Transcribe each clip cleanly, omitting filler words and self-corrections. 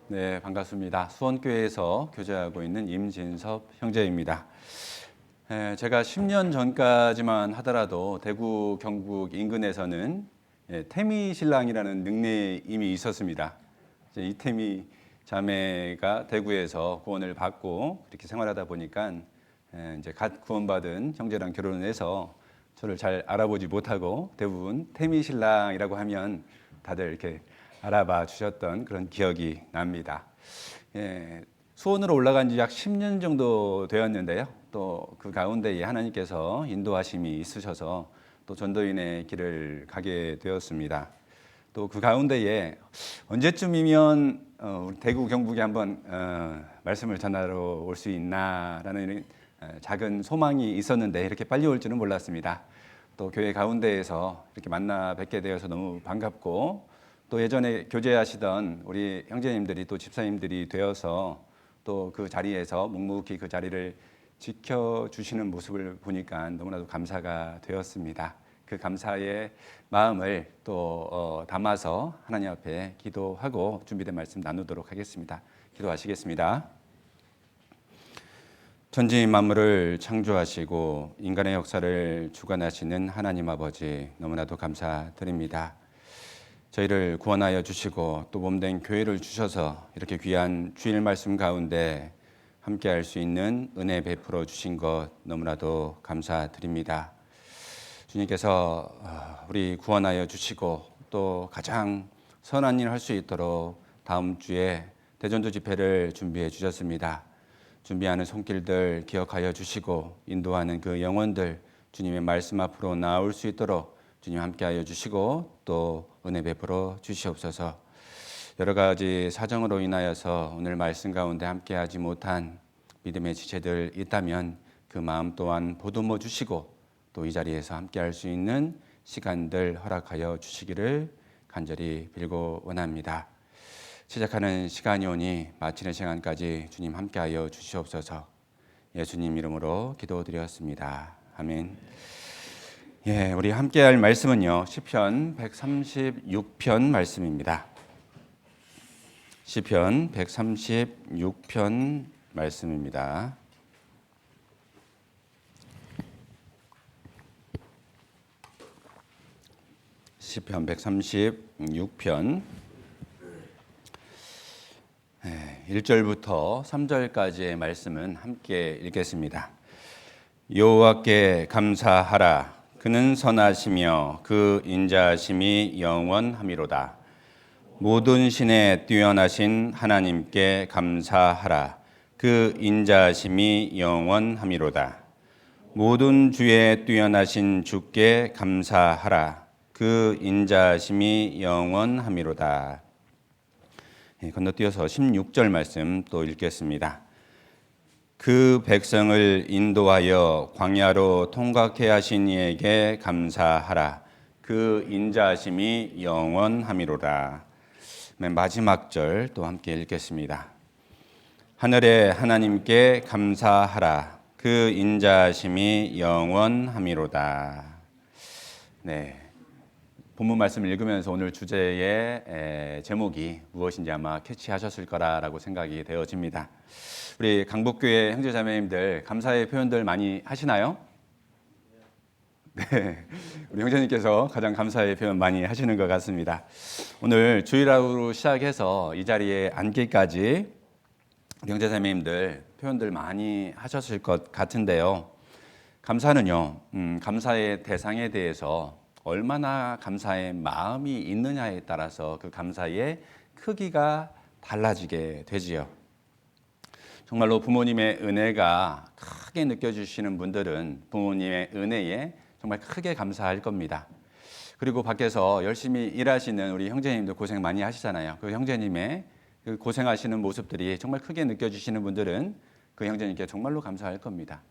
네, 반갑습니다. 수원교회에서 교제하고 있는 임진섭 형제입니다. 제가 10년 전까지만 하더라도 대구 경북 인근에서는 태미신랑이라는 닉네임이 있었습니다. 이제 이태미 자매가 대구에서 구원을 받고 이렇게 생활하다 보니까 이제 갓 구원받은 형제랑 결혼을 해서 저를 잘 알아보지 못하고 대부분 태미신랑이라고 하면 다들 이렇게 알아봐 주셨던 그런 기억이 납니다. 수원으로 올라간 지 약 10년 정도 되었는데요. 또 그 가운데에 하나님께서 인도하심이 있으셔서 또 전도인의 길을 가게 되었습니다. 또 그 가운데에 언제쯤이면 우리 대구 경북에 한번 말씀을 전하러 올 수 있나라는 작은 소망이 있었는데 이렇게 빨리 올 줄은 몰랐습니다. 또 교회 가운데에서 이렇게 만나 뵙게 되어서 너무 반갑고 또 예전에 교제하시던 우리 형제님들이 또 집사님들이 되어서 또 그 자리에서 묵묵히 그 자리를 지켜주시는 모습을 보니까 너무나도 감사가 되었습니다. 그 감사의 마음을 또 담아서 하나님 앞에 기도하고 준비된 말씀 나누도록 하겠습니다. 기도하시겠습니다. 천지 만물을 창조하시고 인간의 역사를 주관하시는 하나님 아버지 너무나도 감사드립니다. 저희를 구원하여 주시고 또 몸된 교회를 주셔서 이렇게 귀한 주일 말씀 가운데 함께 할 수 있는 은혜 베풀어 주신 것 너무나도 감사드립니다. 주님께서 우리 구원하여 주시고 또 가장 선한 일 할 수 있도록 다음 주에 대전도 집회를 준비해 주셨습니다. 준비하는 손길들 기억하여 주시고 인도하는 그 영혼들 주님의 말씀 앞으로 나올 수 있도록 주님 함께하여 주시고 또 은혜 베풀어 주시옵소서. 여러 가지 사정으로 인하여서 오늘 말씀 가운데 함께하지 못한 믿음의 지체들 있다면 그 마음 또한 보듬어 주시고 또 이 자리에서 함께할 수 있는 시간들 허락하여 주시기를 간절히 빌고 원합니다. 시작하는 시간이 오니 마치는 시간까지 주님 함께하여 주시옵소서. 예수님 이름으로 기도드렸습니다. 아멘. 우리 함께할 말씀은요 시편 136편 말씀입니다. 시편 136편 말씀입니다. 시편 136편 1절부터 3절까지의 말씀은 함께 읽겠습니다. 여호와께 감사하라. 그는 선하시며 그 인자하심이 영원함이로다. 모든 신에 뛰어나신 하나님께 감사하라. 그 인자하심이 영원함이로다. 모든 주에 뛰어나신 주께 감사하라. 그 인자하심이 영원함이로다. 건너뛰어서 16절 말씀 또 읽겠습니다. 그 백성을 인도하여 광야로 통과케 하신 이에게 감사하라. 그 인자하심이 영원함이로다. 맨 마지막 절 또 함께 읽겠습니다. 하늘의 하나님께 감사하라. 그 인자하심이 영원함이로다. 네. 본문 말씀을 읽으면서 오늘 주제의 제목이 무엇인지 아마 캐치하셨을 거라고 생각이 되어집니다. 우리 강북교회 형제자매님들 감사의 표현들 많이 하시나요? 네, 우리 형제님께서 가장 감사의 표현 많이 하시는 것 같습니다. 오늘 주일하루 시작해서 이 자리에 앉기까지 우리 형제자매님들 표현들 많이 하셨을 것 같은데요. 감사는요, 감사의 대상에 대해서 얼마나 감사의 마음이 있느냐에 따라서 그 감사의 크기가 달라지게 되지요. 정말로 부모님의 은혜가 크게 느껴지시는 분들은 부모님의 은혜에 정말 크게 감사할 겁니다. 그리고 밖에서 열심히 일하시는 우리 형제님들 고생 많이 하시잖아요. 그 형제님의 그 고생하시는 모습들이 정말 크게 느껴지시는 분들은 그 형제님께 정말로 감사할 겁니다.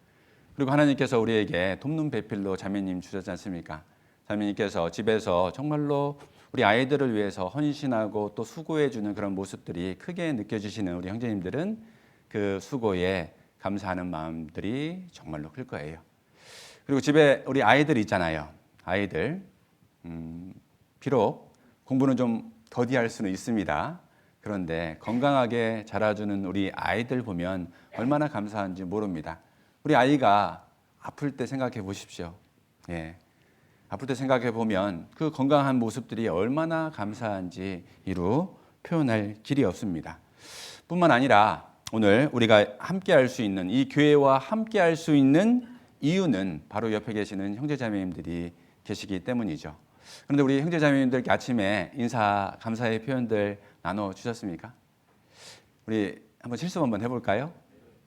그리고 하나님께서 우리에게 돕는 배필로 자매님 주셨지 않습니까? 자매님께서 집에서 정말로 우리 아이들을 위해서 헌신하고 또 수고해주는 그런 모습들이 크게 느껴지시는 우리 형제님들은 그 수고에 감사하는 마음들이 정말로 클 거예요. 그리고 집에 우리 아이들 있잖아요. 아이들 비록 공부는 좀 더디할 수는 있습니다. 그런데 건강하게 자라주는 우리 아이들 보면 얼마나 감사한지 모릅니다. 우리 아이가 아플 때 생각해 보십시오. 예. 아플 때 생각해 보면 그 건강한 모습들이 얼마나 감사한지 이루 표현할 길이 없습니다. 뿐만 아니라 오늘 우리가 함께 할 수 있는, 이 교회와 함께 할 수 있는 이유는 바로 옆에 계시는 형제자매님들이 계시기 때문이죠. 그런데 우리 형제자매님들께 아침에 인사, 감사의 표현들 나눠주셨습니까? 우리 한번 실습 한번 해볼까요?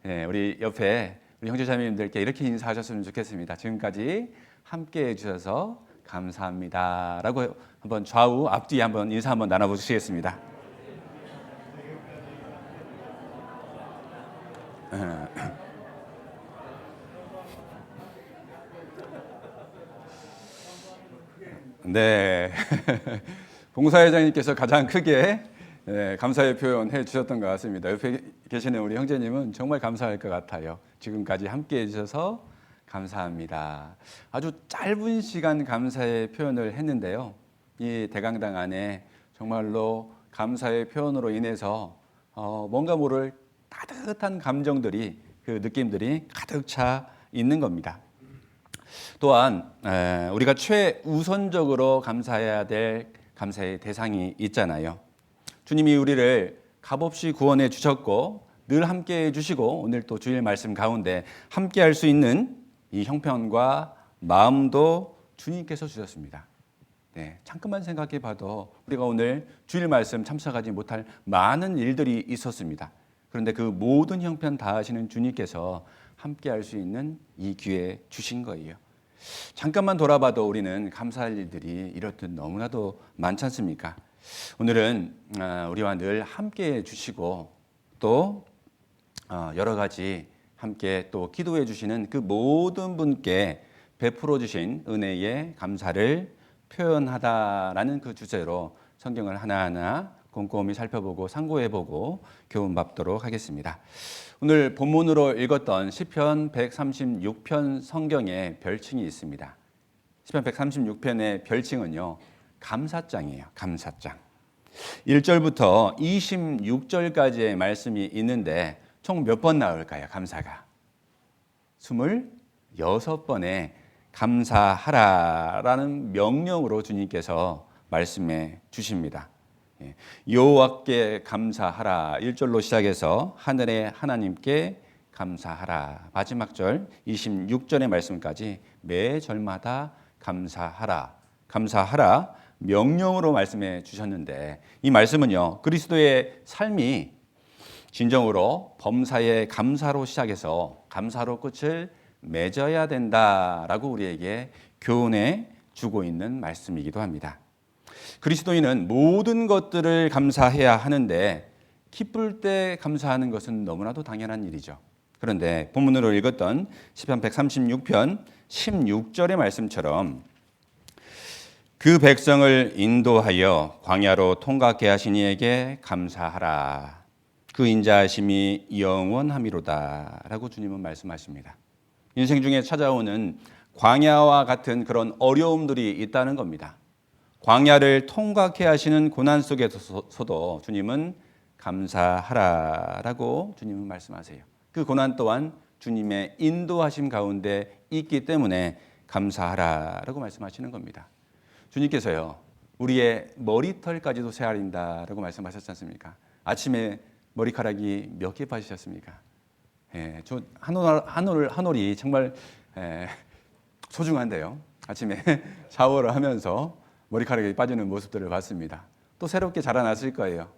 네, 우리 옆에 우리 형제자매님들께 이렇게 인사하셨으면 좋겠습니다. 지금까지 함께 해주셔서 감사합니다 라고 한번 좌우 앞뒤 한번 인사 한번 나눠보시겠습니다. 네. 봉사회장님께서 가장 크게 감사의 표현 해 주셨던 것 같습니다. 옆에 계시는 우리 형제님은 정말 감사할 것 같아요. 지금까지 함께 해주셔서 감사합니다. 아주 짧은 시간 감사의 표현을 했는데요. 이 대강당 안에 정말로 감사의 표현으로 인해서 뭔가 모를 따뜻한 감정들이, 그 느낌들이 가득 차 있는 겁니다. 또한 우리가 최우선적으로 감사해야 될 감사의 대상이 있잖아요. 주님이 우리를 값없이 구원해 주셨고 늘 함께해 주시고 오늘 또 주일 말씀 가운데 함께할 수 있는 이 형편과 마음도 주님께서 주셨습니다. 네, 잠깐만 생각해 봐도 우리가 오늘 주일 말씀 참석하지 못할 많은 일들이 있었습니다. 그런데 그 모든 형편 다 하시는 주님께서 함께할 수 있는 이 기회 주신 거예요. 잠깐만 돌아봐도 우리는 감사할 일들이 이렇듯 너무나도 많지 않습니까? 오늘은 우리와 늘 함께해 주시고 또 여러 가지 함께 또 기도해 주시는 그 모든 분께 베풀어 주신 은혜에 감사를 표현하다라는 그 주제로 성경을 하나하나 꼼꼼히 살펴보고 상고해보고 교훈 받도록 하겠습니다. 오늘 본문으로 읽었던 시편 136편 성경에 별칭이 있습니다. 시편 136편의 별칭은요, 감사장이에요. 감사장. 1절부터 26절까지의 말씀이 있는데 총 몇 번 나올까요? 감사가 26번의 감사하라라는 명령으로 주님께서 말씀해 주십니다. 여호와께 감사하라 1절로 시작해서 하늘의 하나님께 감사하라, 마지막 절 26절의 말씀까지 매 절마다 감사하라, 감사하라 명령으로 말씀해 주셨는데, 이 말씀은요, 그리스도의 삶이 진정으로 범사의 감사로 시작해서 감사로 끝을 맺어야 된다라고 우리에게 교훈해 주고 있는 말씀이기도 합니다. 그리스도인은 모든 것들을 감사해야 하는데 기쁠 때 감사하는 것은 너무나도 당연한 일이죠. 그런데 본문으로 읽었던 시편 136편 16절의 말씀처럼 그 백성을 인도하여 광야로 통과케 하신 이에게 감사하라. 그 인자하심이 영원함이로다 라고 주님은 말씀하십니다. 인생 중에 찾아오는 광야와 같은 그런 어려움들이 있다는 겁니다. 광야를 통과케 하시는 고난 속에서도 주님은 감사하라라고 주님은 말씀하세요. 그 고난 또한 주님의 인도하심 가운데 있기 때문에 감사하라라고 말씀하시는 겁니다. 주님께서요, 우리의 머리털까지도 세아린다라고 말씀하셨지 않습니까? 아침에 머리카락이 몇 개 빠지셨습니까? 저 한 올이 정말 소중한데요. 아침에 샤워를 하면서 머리카락이 빠지는 모습들을 봤습니다. 또 새롭게 자라났을 거예요.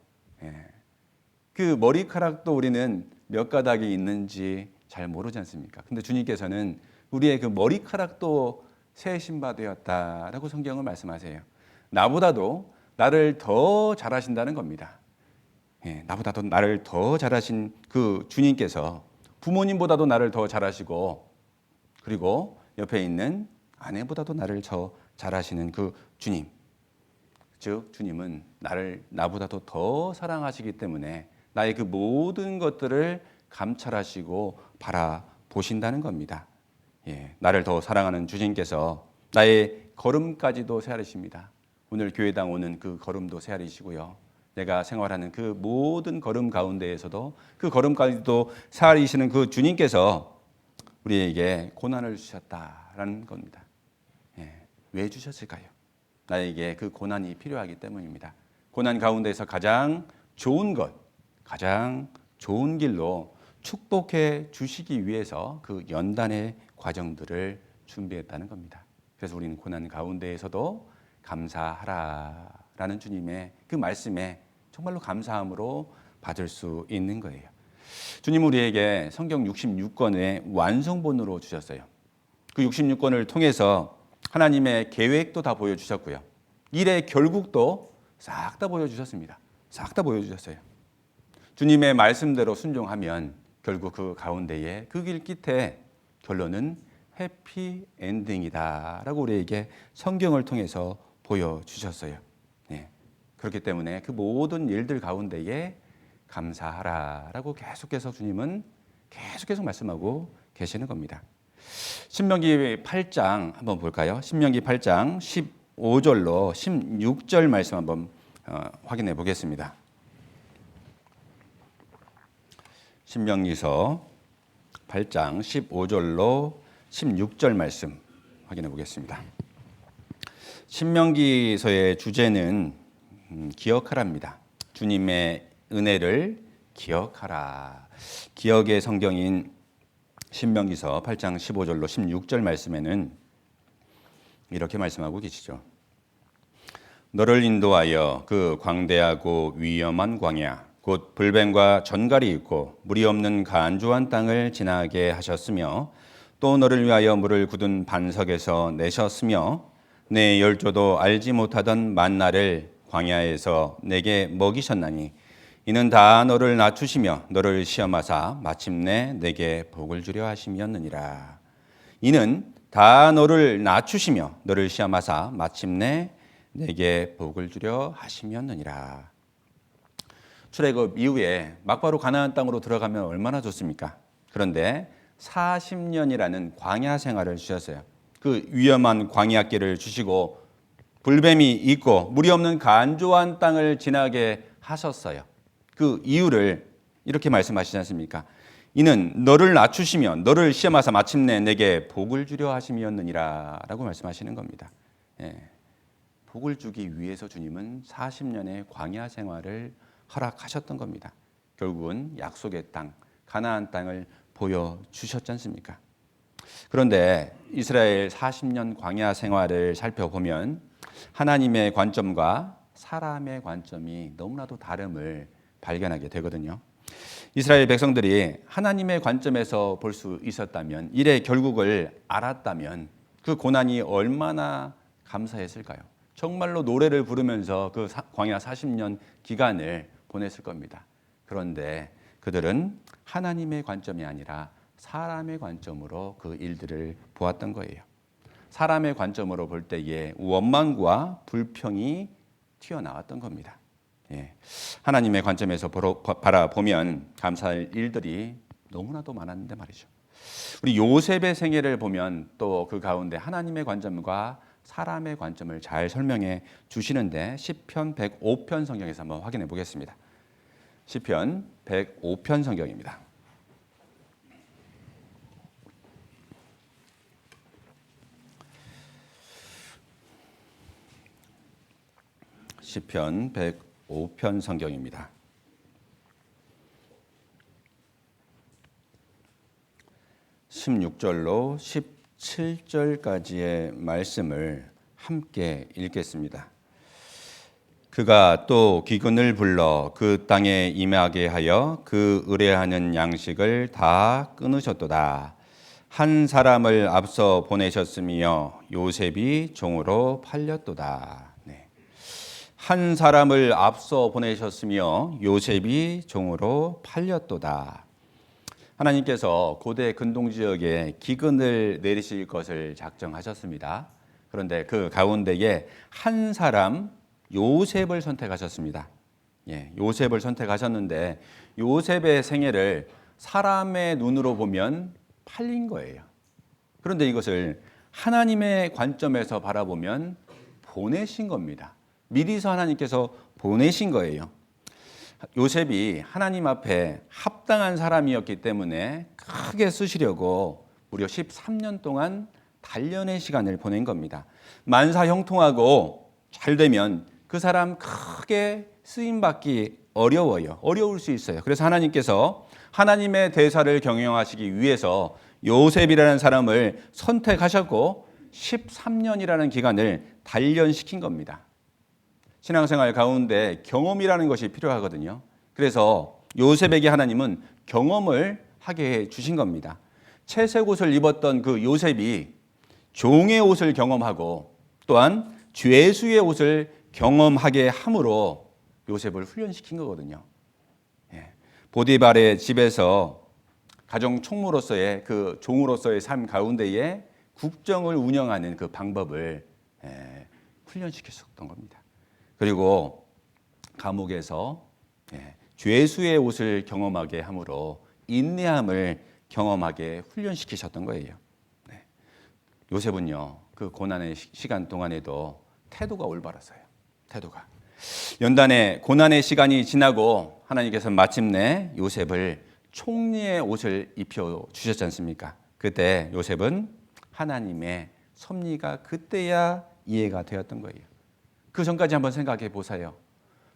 그 머리카락도 우리는 몇 가닥이 있는지 잘 모르지 않습니까? 근데 주님께서는 우리의 그 머리카락도 새 신바 되었다라고 성경을 말씀하세요. 나보다도 나를 더 잘하신다는 겁니다. 나보다도 나를 더 잘하신 그 주님께서 부모님보다도 나를 더 잘하시고, 그리고 옆에 있는 아내보다도 나를 더 잘하시는 그 주님, 즉 주님은 나보다도 더 사랑하시기 때문에 나의 그 모든 것들을 감찰하시고 바라보신다는 겁니다. 나를 더 사랑하는 주님께서 나의 걸음까지도 세아리십니다. 오늘 교회당 오는 그 걸음도 세아리시고요, 내가 생활하는 그 모든 걸음 가운데에서도 그 걸음까지도 살아계시는 그 주님께서 우리에게 고난을 주셨다라는 겁니다. 예, 왜 주셨을까요? 나에게 그 고난이 필요하기 때문입니다. 고난 가운데서 가장 좋은 것, 가장 좋은 길로 축복해 주시기 위해서 그 연단의 과정들을 준비했다는 겁니다. 그래서 우리는 고난 가운데에서도 감사하라라는 주님의 그 말씀에 정말로 감사함으로 받을 수 있는 거예요. 주님 우리에게 성경 66권의 완성본으로 주셨어요. 그 66권을 통해서 하나님의 계획도 다 보여주셨고요. 일의 결국도 싹 다 보여주셨습니다. 싹 다 보여주셨어요. 주님의 말씀대로 순종하면 결국 그 가운데에 그 길 끝에 결론은 해피 엔딩이다라고 우리에게 성경을 통해서 보여주셨어요. 네. 그렇기 때문에 그 모든 일들 가운데에 감사하라라고 계속해서 주님은 계속 말씀하고 계시는 겁니다. 신명기 8장 한번 볼까요? 신명기 8장 15절로 16절 말씀 한번 확인해 보겠습니다. 신명기서 8장 15절로 16절 말씀 확인해 보겠습니다. 신명기서의 주제는 기억하라입니다. 주님의 은혜를 기억하라. 기억의 성경인 신명기서 8장 15절로 16절 말씀에는 이렇게 말씀하고 계시죠. 너를 인도하여 그 광대하고 위험한 광야 곧 불뱀과 전갈이 있고 물이 없는 간주한 땅을 지나게 하셨으며 또 너를 위하여 물을 굳은 반석에서 내셨으며 내 열조도 알지 못하던 만나를 광야에서 내게 먹이셨나니 이는 다 너를 낮추시며 너를 시험하사 마침내 내게 복을 주려 하심이었느니라. 이는 다 너를 낮추시며 너를 시험하사 마침내 내게 복을 주려 하심이었느니라. 출애굽 이후에 막바로 가나안 땅으로 들어가면 얼마나 좋습니까? 그런데 40년이라는 광야 생활을 주셨어요. 그 위험한 광야길을 주시고 불뱀이 있고 물이 없는 간조한 땅을 지나게 하셨어요. 그 이유를 이렇게 말씀하시지 않습니까? 이는 너를 낮추시며 너를 시험하사 마침내 내게 복을 주려 하심이었느니라 라고 말씀하시는 겁니다. 예. 복을 주기 위해서 주님은 40년의 광야 생활을 허락하셨던 겁니다. 결국은 약속의 땅, 가나안 땅을 보여주셨지 않습니까? 그런데 이스라엘 40년 광야 생활을 살펴보면 하나님의 관점과 사람의 관점이 너무나도 다름을 발견하게 되거든요. 이스라엘 백성들이 하나님의 관점에서 볼 수 있었다면, 일의 결국을 알았다면 그 고난이 얼마나 감사했을까요? 정말로 노래를 부르면서 그 광야 40년 기간을 보냈을 겁니다. 그런데 그들은 하나님의 관점이 아니라 사람의 관점으로 그 일들을 보았던 거예요. 사람의 관점으로 볼 때에 원망과 불평이 튀어나왔던 겁니다. 예. 하나님의 관점에서 바라보면 감사할 일들이 너무나도 많았는데 말이죠. 우리 요셉의 생애를 보면 또 그 가운데 하나님의 관점과 사람의 관점을 잘 설명해 주시는데 시편 105편 성경에서 한번 확인해 보겠습니다. 시편 105편 성경입니다. 시편 105편 성경입니다. 16절로 17절까지의 말씀을 함께 읽겠습니다. 그가 또 기근을 불러 그 땅에 임하게 하여 그 의뢰하는 양식을 다 끊으셨도다. 한 사람을 앞서 보내셨으며 요셉이 종으로 팔렸도다. 네. 한 사람을 앞서 보내셨으며 요셉이 종으로 팔렸도다. 하나님께서 고대 근동 지역에 기근을 내리실 것을 작정하셨습니다. 그런데 그 가운데에 한 사람 요셉을 선택하셨습니다. 예, 요셉을 선택하셨는데 요셉의 생애를 사람의 눈으로 보면 팔린 거예요. 그런데 이것을 하나님의 관점에서 바라보면 보내신 겁니다. 미리서 하나님께서 보내신 거예요. 요셉이 하나님 앞에 합당한 사람이었기 때문에 크게 쓰시려고 무려 13년 동안 단련의 시간을 보낸 겁니다. 만사 형통하고 잘 되면 그 사람 크게 쓰임받기 어려울 수 있어요. 그래서 하나님께서 하나님의 대사를 경영하시기 위해서 요셉이라는 사람을 선택하셨고 13년이라는 기간을 단련시킨 겁니다. 신앙생활 가운데 경험이라는 것이 필요하거든요. 그래서 요셉에게 하나님은 경험을 하게 해 주신 겁니다. 채색 옷을 입었던 그 요셉이 종의 옷을 경험하고 또한 죄수의 옷을 경험하게 함으로 요셉을 훈련시킨 거거든요. 보디발의 집에서 가정 총무로서의 그 종으로서의 삶 가운데에 국정을 운영하는 그 방법을 훈련시켰던 겁니다. 그리고 감옥에서 죄수의 옷을 경험하게 함으로 인내함을 경험하게 훈련시키셨던 거예요. 요셉은요, 그 고난의 시간 동안에도 태도가 올바랐어요. 태도가. 연단의 고난의 시간이 지나고 하나님께서 마침내 요셉을 총리의 옷을 입혀 주셨지 않습니까? 그때 요셉은 하나님의 섭리가 그때야 이해가 되었던 거예요. 그 전까지 한번 생각해 보세요.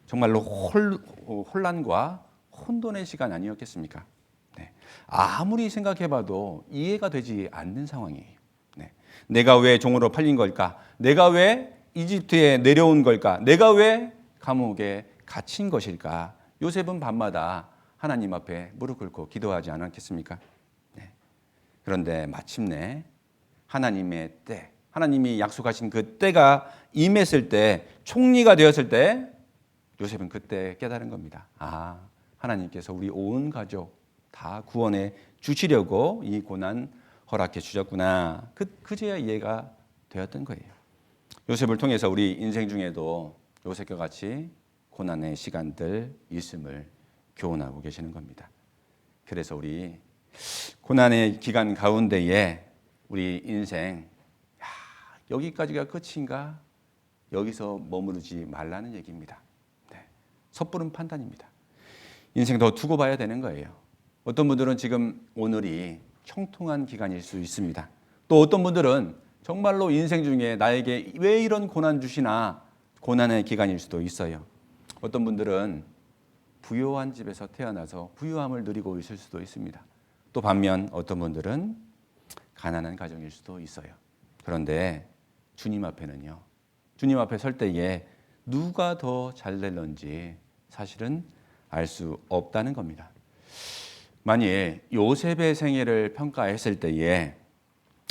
정말로 혼란과 혼돈의 시간 아니었겠습니까? 아무리 생각해 봐도 이해가 되지 않는 상황이에요. 내가 왜 종으로 팔린 걸까? 내가 왜 이집트에 내려온 걸까? 내가 왜 감옥에 갇힌 것일까? 요셉은 밤마다 하나님 앞에 무릎 꿇고 기도하지 않았겠습니까? 그런데 마침내 하나님의 때, 하나님이 약속하신 그 때가 임했을 때, 총리가 되었을 때 요셉은 그때 깨달은 겁니다. 아, 하나님께서 우리 온 가족 다 구원해 주시려고 이 고난 허락해 주셨구나. 그제야 이해가 되었던 거예요. 요셉을 통해서 우리 인생 중에도 요셉과 같이 고난의 시간들 있음을 교훈하고 계시는 겁니다. 그래서 우리 고난의 기간 가운데에 우리 인생 여기까지가 끝인가? 여기서 머무르지 말라는 얘기입니다. 섣부른 판단입니다. 인생 더 두고 봐야 되는 거예요. 어떤 분들은 지금 오늘이 형통한 기간일 수 있습니다. 또 어떤 분들은 정말로 인생 중에 나에게 왜 이런 고난 주시나 고난의 기간일 수도 있어요. 어떤 분들은 부유한 집에서 태어나서 부유함을 누리고 있을 수도 있습니다. 또 반면 어떤 분들은 가난한 가정일 수도 있어요. 그런데 주님 앞에는요, 주님 앞에 설 때에 누가 더 잘 될런지 사실은 알 수 없다는 겁니다. 만일 요셉의 생애를 평가했을 때에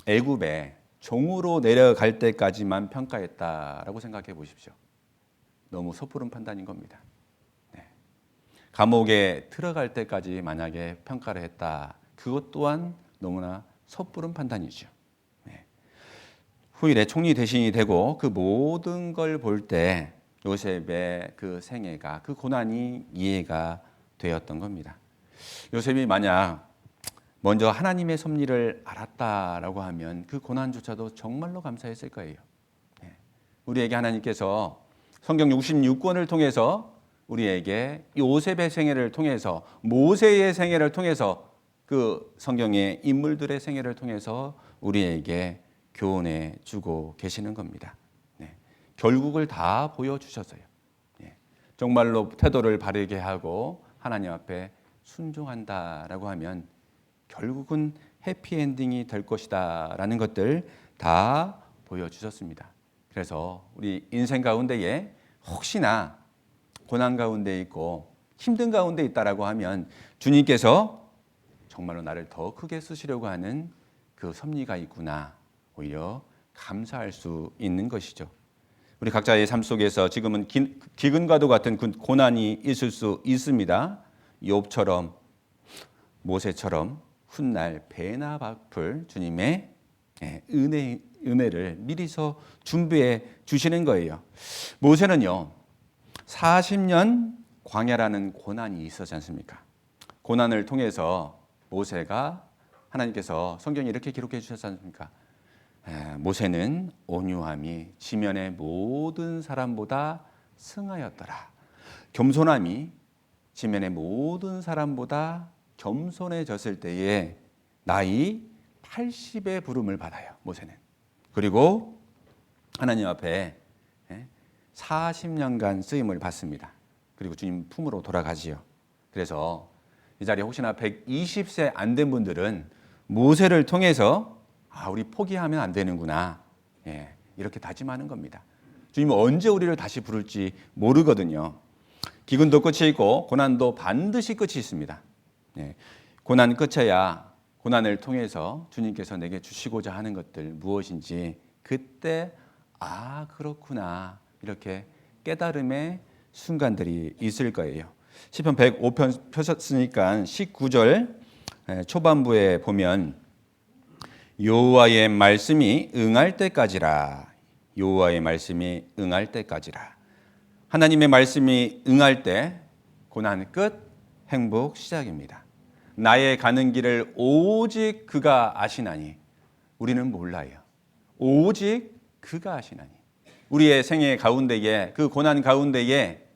애굽에 종으로 내려갈 때까지만 평가했다라고 생각해 보십시오. 너무 섣부른 판단인 겁니다. 감옥에 들어갈 때까지 만약에 평가를 했다. 그것 또한 너무나 섣부른 판단이죠. 후일에 총리 대신이 되고 그 모든 걸 볼 때 요셉의 그 생애가 그 고난이 이해가 되었던 겁니다. 요셉이 만약 먼저 하나님의 섭리를 알았다라고 하면 그 고난조차도 정말로 감사했을 거예요. 우리에게 하나님께서 성경 66권을 통해서 우리에게 요셉의 생애를 통해서 모세의 생애를 통해서 그 성경의 인물들의 생애를 통해서 우리에게 교훈해 주고 계시는 겁니다. 결국을 다 보여주셨어요. 정말로 태도를 바르게 하고 하나님 앞에 순종한다라고 하면 결국은 해피엔딩이 될 것이다 라는 것들 다 보여주셨습니다. 그래서 우리 인생 가운데에 혹시나 고난 가운데 있고 힘든 가운데 있다라고 하면 주님께서 정말로 나를 더 크게 쓰시려고 하는 그 섭리가 있구나 오히려 감사할 수 있는 것이죠. 우리 각자의 삶 속에서 지금은 기근과도 같은 고난이 있을 수 있습니다. 욥처럼 모세처럼 훗날 배나 바풀 주님의 은혜를 미리서 준비해 주시는 거예요. 모세는요 40년 광야라는 고난이 있었지 않습니까? 고난을 통해서 모세가 하나님께서 성경에 이렇게 기록해 주셨지 않습니까? 모세는 온유함이 지면의 모든 사람보다 승하였더라. 겸손함이 지면의 모든 사람보다 겸손해졌을 때에 나이 80의 부름을 받아요. 모세는. 그리고 하나님 앞에 40년간 쓰임을 받습니다. 그리고 주님 품으로 돌아가지요. 그래서 이 자리에 혹시나 120세 안 된 분들은 모세를 통해서 우리 포기하면 안 되는구나. 이렇게 다짐하는 겁니다. 주님은 언제 우리를 다시 부를지 모르거든요. 기근도 끝이 있고 고난도 반드시 끝이 있습니다. 고난 끝에야 고난을 통해서 주님께서 내게 주시고자 하는 것들 무엇인지 그때 그렇구나 이렇게 깨달음의 순간들이 있을 거예요. 시편 105편 펴셨으니까 19절 초반부에 보면 여호와의 말씀이 응할 때까지라. 여호와의 말씀이 응할 때까지라. 하나님의 말씀이 응할 때 고난 끝, 행복 시작입니다. 나의 가는 길을 오직 그가 아시나니. 우리는 몰라요. 오직 그가 아시나니. 우리의 생애 가운데에 그 고난 가운데에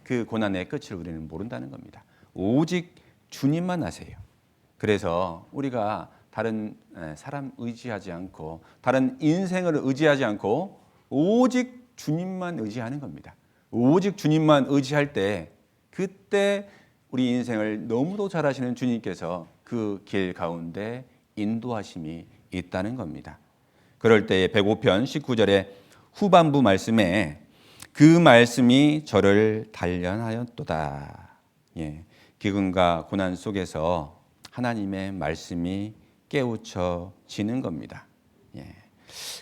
그 고난의 끝을 우리는 모른다는 겁니다. 오직 주님만 아세요. 그래서 우리가 다른 사람 의지하지 않고 다른 인생을 의지하지 않고 오직 주님만 의지하는 겁니다. 오직 주님만 의지할 때 그때 우리 인생을 너무도 잘 아시는 주님께서 그 길 가운데 인도하심이 있다는 겁니다. 그럴 때 105편 19절의 후반부 말씀에 그 말씀이 저를 단련하였도다. 기근과 고난 속에서 하나님의 말씀이 깨우쳐지는 겁니다.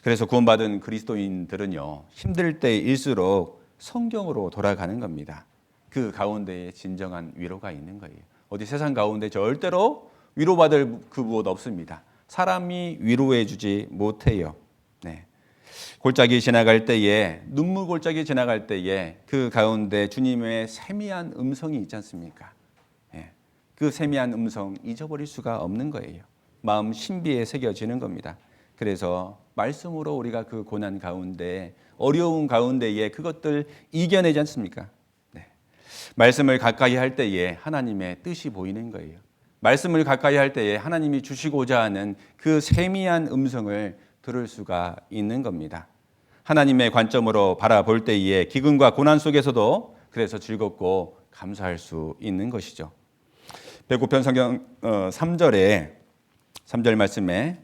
그래서 구원받은 그리스도인들은요, 힘들 때일수록 성경으로 돌아가는 겁니다. 그 가운데에 진정한 위로가 있는 거예요. 어디 세상 가운데 절대로 위로받을 그 무엇 없습니다. 사람이 위로해 주지 못해요. 골짜기 지나갈 때에, 눈물 골짜기 지나갈 때에 그 가운데 주님의 세미한 음성이 있지 않습니까? 그 세미한 음성 잊어버릴 수가 없는 거예요. 마음 신비에 새겨지는 겁니다. 그래서 말씀으로 우리가 그 고난 가운데, 어려운 가운데에 그것들 이겨내지 않습니까? 말씀을 가까이 할 때에 하나님의 뜻이 보이는 거예요. 말씀을 가까이 할 때에 하나님이 주시고자 하는 그 세미한 음성을 들을 수가 있는 겁니다. 하나님의 관점으로 바라볼 때에 기근과 고난 속에서도 그래서 즐겁고 감사할 수 있는 것이죠. 105편 성경 3절 말씀에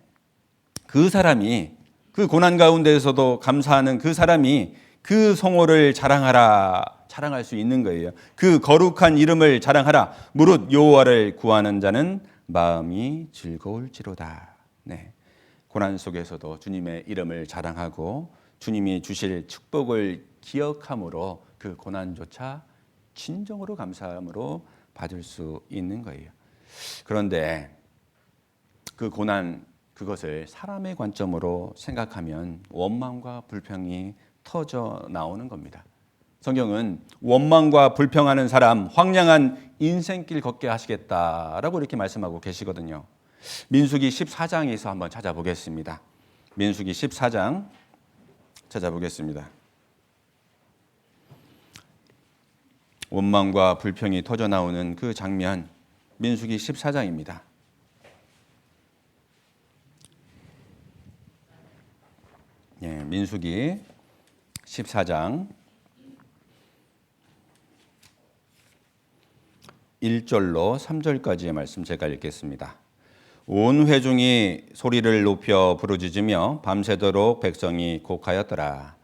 그 사람이 그 고난 가운데에서도 감사하는 그 사람이 그 성호를 자랑할 수 있는 거예요. 그 거룩한 이름을 자랑하라. 무릇 여호와를 구하는 자는 마음이 즐거울지로다. 고난 속에서도 주님의 이름을 자랑하고 주님이 주실 축복을 기억함으로 그 고난조차 진정으로 감사함으로 받을 수 있는 거예요. 그런데 그 고난 그것을 사람의 관점으로 생각하면 원망과 불평이 터져 나오는 겁니다. 성경은 원망과 불평하는 사람 황량한 인생길 걷게 하시겠다라고 이렇게 말씀하고 계시거든요. 민수기 14장에서 한번 찾아보겠습니다. 민수기 14장 찾아보겠습니다. 원망과 불평이 터져 나오는 그 장면, 민수기 14장입니다. 민수기 14장 1절로 3절까지의 말씀 제가 읽겠습니다. 온 회중이 소리를 높여 부르짖으며 밤새도록 백성이 곡하였더라.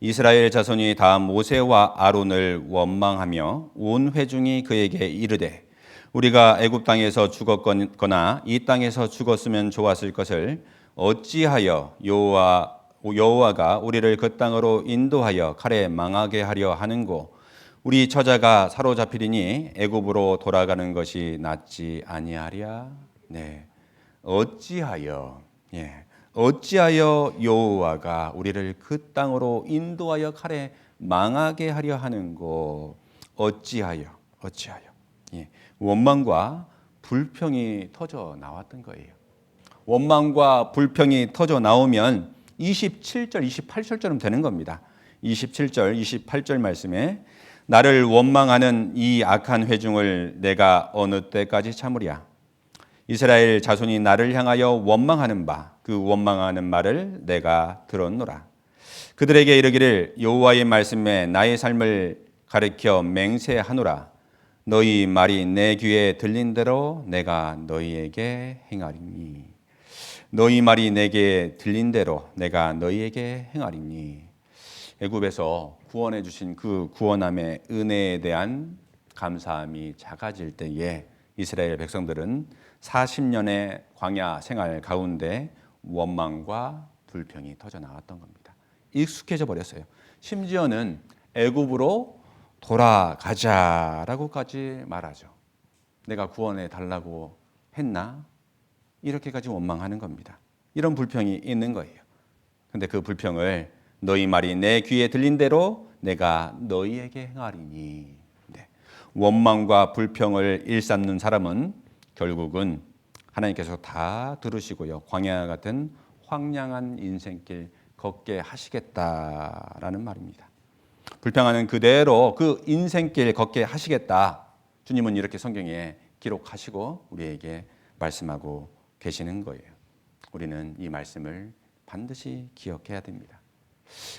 이스라엘 자손이 다 모세와 아론을 원망하며 온 회중이 그에게 이르되 우리가 애굽 땅에서 죽었거나 이 땅에서 죽었으면 좋았을 것을 어찌하여 여호와가 우리를 그 땅으로 인도하여 칼에 망하게 하려 하는고 우리 처자가 사로잡히리니 애굽으로 돌아가는 것이 낫지 아니하랴. 어찌하여 여호와가 우리를 그 땅으로 인도하여 칼에 망하게 하려 하는고 어찌하여 원망과 불평이 터져 나왔던 거예요. 원망과 불평이 터져 나오면 27절, 28절처럼 되는 겁니다. 27절, 28절 말씀에 나를 원망하는 이 악한 회중을 내가 어느 때까지 참으랴. 이스라엘 자손이 나를 향하여 원망하는 바 그 원망하는 말을 내가 들었노라. 그들에게 이르기를 여호와의 말씀에 나의 삶을 가리켜 맹세하노라. 너희 말이 내 귀에 들린 대로 내가 너희에게 행하리니. 너희 말이 내게 들린 대로 내가 너희에게 행하리니. 애굽에서 구원해 주신 그 구원함의 은혜에 대한 감사함이 작아질 때에 이스라엘 백성들은 40년의 광야 생활 가운데 원망과 불평이 터져 나왔던 겁니다. 익숙해져 버렸어요. 심지어는 애굽으로 돌아가자라고까지 말하죠. 내가 구원해 달라고 했나? 이렇게까지 원망하는 겁니다. 이런 불평이 있는 거예요. 근데 그 불평을 너희 말이 내 귀에 들린 대로 내가 너희에게 행하리니. 네. 원망과 불평을 일삼는 사람은 결국은 하나님께서 다 들으시고요. 광야 같은 황량한 인생길 걷게 하시겠다라는 말입니다. 불평하는 그대로 그 인생길 걷게 하시겠다. 주님은 이렇게 성경에 기록하시고 우리에게 말씀하고 계시는 거예요. 우리는 이 말씀을 반드시 기억해야 됩니다.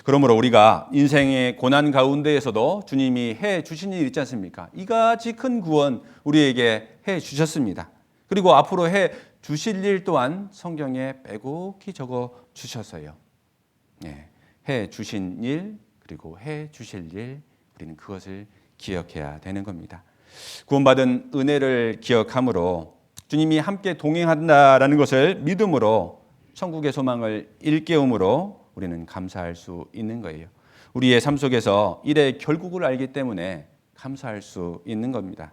그러므로 우리가 인생의 고난 가운데에서도 주님이 해 주신 일 있지 않습니까? 이같이 큰 구원 우리에게 해 주셨습니다. 그리고 앞으로 해 주실 일 또한 성경에 빼곡히 적어 주셨어요. 네, 해 주신 일 그리고 해 주실 일 우리는 그것을 기억해야 되는 겁니다. 구원받은 은혜를 기억함으로 주님이 함께 동행한다라는 것을 믿음으로 천국의 소망을 일깨움으로 우리는 감사할 수 있는 거예요. 우리의 삶 속에서 일의 결국을 알기 때문에 감사할 수 있는 겁니다.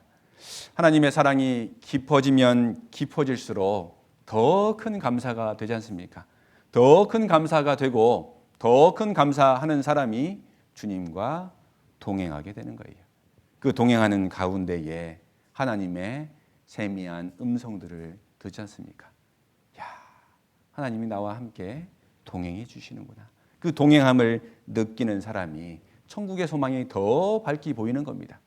하나님의 사랑이 깊어지면 깊어질수록 더 큰 감사가 되지 않습니까? 더 큰 감사가 되고 더 큰 감사하는 사람이 주님과 동행하게 되는 거예요. 그 동행하는 가운데에 하나님의 세미한 음성들을 듣지 않습니까? 야, 하나님이 나와 함께 동행해 주시는구나. 그 동행함을 느끼는 사람이 천국의 소망이 더 밝게 보이는 겁니다.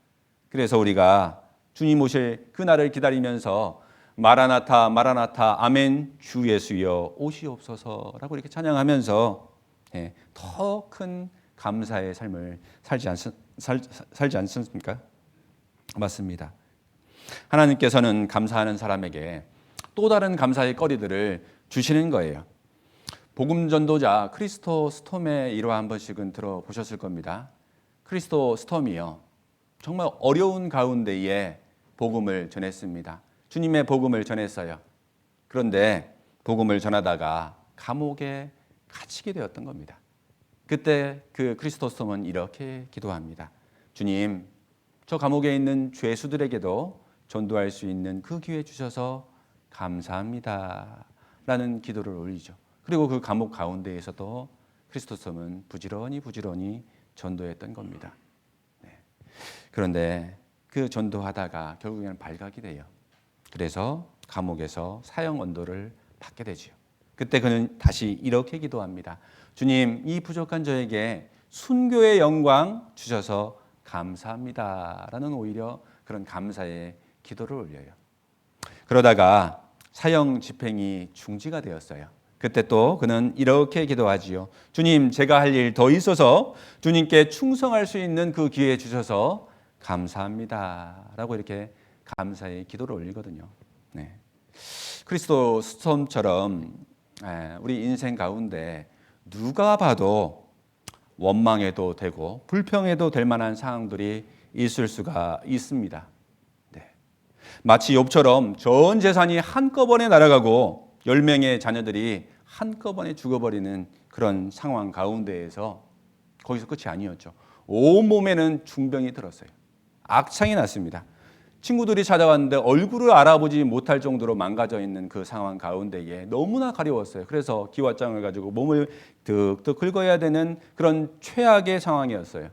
그래서 우리가 주님 오실 그날을 기다리면서 마라나타 마라나타 아멘 주 예수여 오시옵소서라고 이렇게 찬양하면서 더 큰 감사의 삶을 살지 않습니까? 맞습니다. 하나님께서는 감사하는 사람에게 또 다른 감사의 거리들을 주시는 거예요. 복음 전도자 크리스토 스톰의 일화 한 번씩은 들어보셨을 겁니다. 크리스토 스톰이요, 정말 어려운 가운데에 복음을 전했습니다. 주님의 복음을 전했어요. 그런데 복음을 전하다가 감옥에 갇히게 되었던 겁니다. 그때 그 크리스토 스톰은 이렇게 기도합니다. 주님, 저 감옥에 있는 죄수들에게도 전도할 수 있는 그 기회 주셔서 감사합니다 라는 기도를 올리죠. 그리고 그 감옥 가운데에서도 크리스토 스톰은 부지런히 전도했던 겁니다. 그런데 그 전도하다가 결국에는 발각이 돼요. 그래서 감옥에서 사형 언도를 받게 되죠. 그때 그는 다시 이렇게 기도합니다. 주님, 이 부족한 저에게 순교의 영광 주셔서 감사합니다 라는 오히려 그런 감사의 기도를 올려요. 그러다가 사형 집행이 중지가 되었어요. 그때 또 그는 이렇게 기도하지요. 주님, 제가 할 일 더 있어서 주님께 충성할 수 있는 그 기회 주셔서 감사합니다 라고 이렇게 감사의 기도를 올리거든요. 네. 크리스토 스톰처럼 우리 인생 가운데 누가 봐도 원망해도 되고 불평해도 될 만한 상황들이 있을 수가 있습니다. 네. 마치 욥처럼 전 재산이 한꺼번에 날아가고 10명의 자녀들이 한꺼번에 죽어버리는 그런 상황 가운데에서 거기서 끝이 아니었죠. 온몸에는 중병이 들었어요. 악창이 났습니다. 친구들이 찾아왔는데 얼굴을 알아보지 못할 정도로 망가져 있는 그 상황 가운데에 너무나 가려웠어요. 그래서 기왓장을 가지고 몸을 득득 긁어야 되는 그런 최악의 상황이었어요.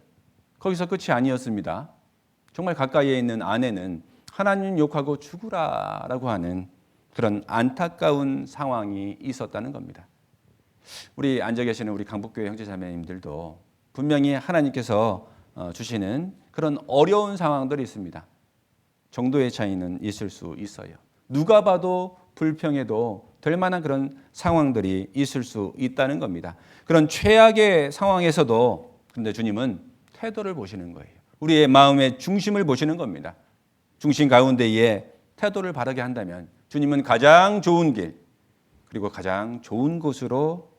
거기서 끝이 아니었습니다. 정말 가까이에 있는 아내는 하나님 욕하고 죽으라라고 하는 그런 안타까운 상황이 있었다는 겁니다. 우리 앉아 계시는 우리 강북교회 형제자매님들도 분명히 하나님께서 주시는 그런 어려운 상황들이 있습니다. 정도의 차이는 있을 수 있어요. 누가 봐도 불평해도 될 만한 그런 상황들이 있을 수 있다는 겁니다. 그런 최악의 상황에서도 그런데 주님은 태도를 보시는 거예요. 우리의 마음의 중심을 보시는 겁니다. 중심 가운데에 태도를 바르게 한다면 주님은 가장 좋은 길 그리고 가장 좋은 곳으로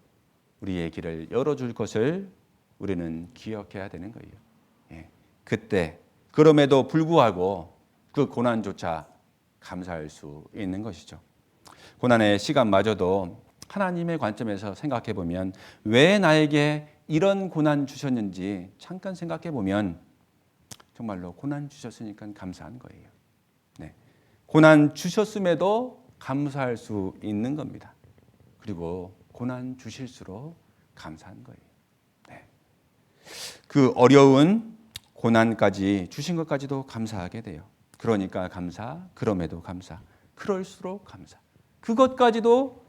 우리의 길을 열어줄 것을 우리는 기억해야 되는 거예요. 그때 그럼에도 불구하고 그 고난조차 감사할 수 있는 것이죠. 고난의 시간마저도 하나님의 관점에서 생각해 보면 왜 나에게 이런 고난 주셨는지 잠깐 생각해 보면 정말로 고난 주셨으니까 감사한 거예요. 네. 고난 주셨음에도 감사할 수 있는 겁니다. 그리고 고난 주실수록 감사한 거예요. 네. 그 어려운 고난까지 주신 것까지도 감사하게 돼요. 그러니까 감사, 그럼에도 감사, 그럴수록 감사. 그것까지도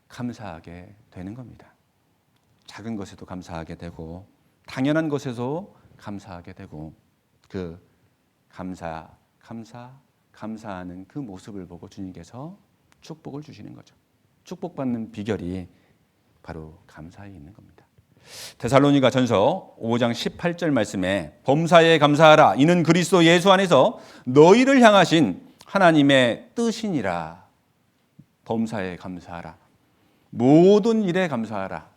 감사하게 되는 겁니다. 작은 것에도 감사하게 되고 당연한 것에도 감사하게 되고 그 감사하는 그 모습을 보고 주님께서 축복을 주시는 거죠. 축복받는 비결이 바로 감사에 있는 겁니다. 데살로니가 전서 5장 18절 말씀에 범사에 감사하라 이는 그리스도 예수 안에서 너희를 향하신 하나님의 뜻이니라. 범사에 감사하라. 모든 일에 감사하라.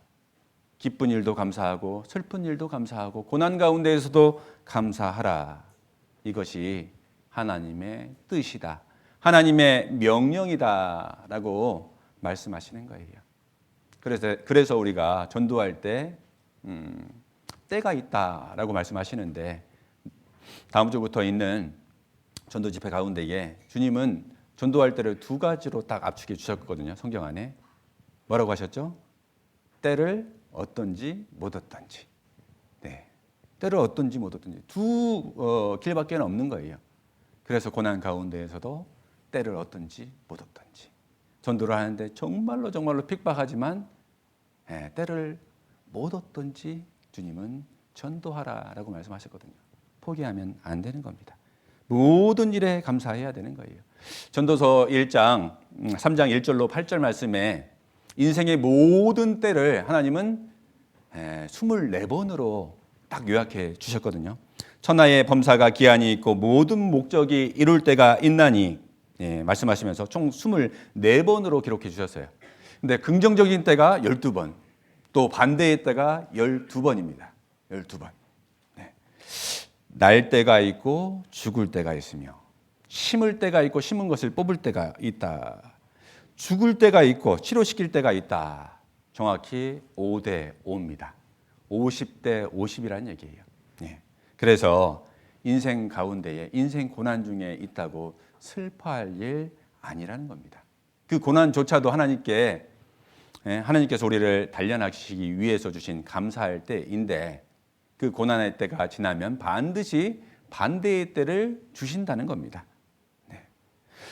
기쁜 일도 감사하고 슬픈 일도 감사하고 고난 가운데에서도 감사하라. 이것이 하나님의 뜻이다. 하나님의 명령이다라고 말씀하시는 거예요. 그래서 우리가 전도할 때 때가 있다라고 말씀하시는데 다음 주부터 있는 전도 집회 가운데에 주님은 전도할 때를 두 가지로 딱 압축해 주셨거든요. 성경 안에 뭐라고 하셨죠? 때를 어떤지 못 어떤지. 네, 때를 어떤지 못 어떤지 두 길밖에 없는 거예요. 그래서 고난 가운데에서도 때를 어떤지 못 어떤지. 전도를 하는데 정말로 핍박하지만 때를 못 어떤지 주님은 전도하라라고 말씀하셨거든요. 포기하면 안 되는 겁니다. 모든 일에 감사해야 되는 거예요. 전도서 1장 3장 1절로 8절 말씀에 인생의 모든 때를 하나님은 24번으로 딱 요약해 주셨거든요. 천하의 범사가 기한이 있고 모든 목적이 이룰 때가 있나니 말씀하시면서 총 24번으로 기록해 주셨어요. 근데 긍정적인 때가 12번, 또 반대의 때가 12번입니다. 12번. 네. 날 때가 있고 죽을 때가 있으며 심을 때가 있고 심은 것을 뽑을 때가 있다. 죽을 때가 있고 치료시킬 때가 있다. 정확히 5대 5입니다. 50대 50이라는 얘기예요. 네. 그래서 인생 가운데에 인생 고난 중에 있다고 슬퍼할 일 아니라는 겁니다. 그 고난조차도 하나님께서 우리를 단련하시기 위해서 주신 감사할 때인데 그 고난의 때가 지나면 반드시 반대의 때를 주신다는 겁니다. 네.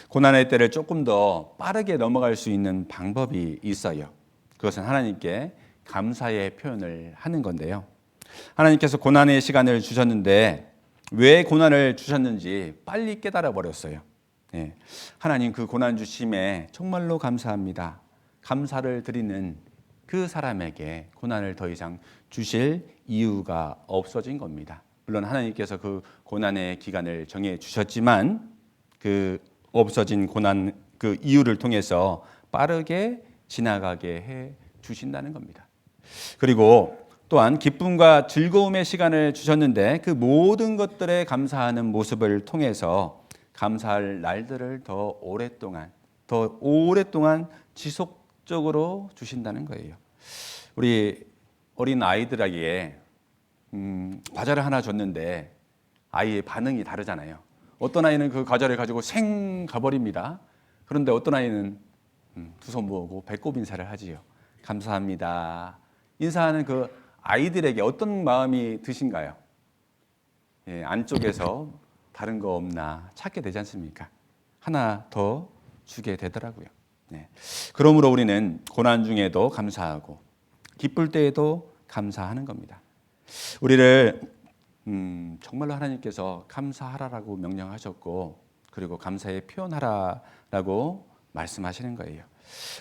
고난의 때를 조금 더 빠르게 넘어갈 수 있는 방법이 있어요. 그것은 하나님께 감사의 표현을 하는 건데요. 하나님께서 고난의 시간을 주셨는데 왜 고난을 주셨는지 빨리 깨달아 버렸어요. 네. 하나님 그 고난 주심에 정말로 감사합니다. 감사를 드리는 그 사람에게 고난을 더 이상 주실 이유가 없어진 겁니다. 물론 하나님께서 그 고난의 기간을 정해 주셨지만 그 없어진 고난 그 이유를 통해서 빠르게 지나가게 해 주신다는 겁니다. 그리고 또한 기쁨과 즐거움의 시간을 주셨는데 그 모든 것들에 감사하는 모습을 통해서 감사할 날들을 더 오랫동안 지속적으로 주신다는 거예요. 우리 어린 아이들에게 과자를 하나 줬는데 아이의 반응이 다르잖아요. 어떤 아이는 그 과자를 가지고 생 가버립니다. 그런데 어떤 아이는 두 손 모으고 배꼽 인사를 하지요. 감사합니다. 인사하는 그 아이들에게 어떤 마음이 드신가요? 안쪽에서 다른 거 없나 찾게 되지 않습니까? 하나 더 주게 되더라고요. 네. 그러므로 우리는 고난 중에도 감사하고 기쁠 때에도 감사하는 겁니다. 우리를 정말로 하나님께서 감사하라라고 명령하셨고 그리고 감사의 표현하라라고 말씀하시는 거예요.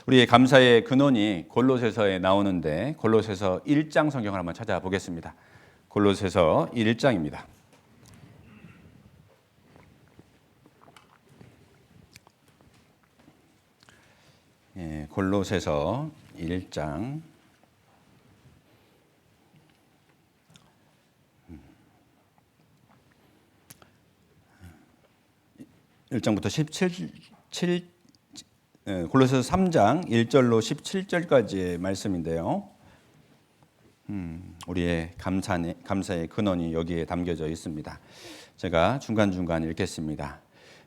우리의 감사의 근원이 골로새서에 나오는데 골로새서 1장 성경을 한번 찾아보겠습니다. 골로새서 1장입니다. 골로새서 1장 1장부터 17 골로새서 3장 1절로 17절까지의 말씀인데요. 우리의 감사의 근원이 여기에 담겨져 있습니다. 제가 중간중간 읽겠습니다.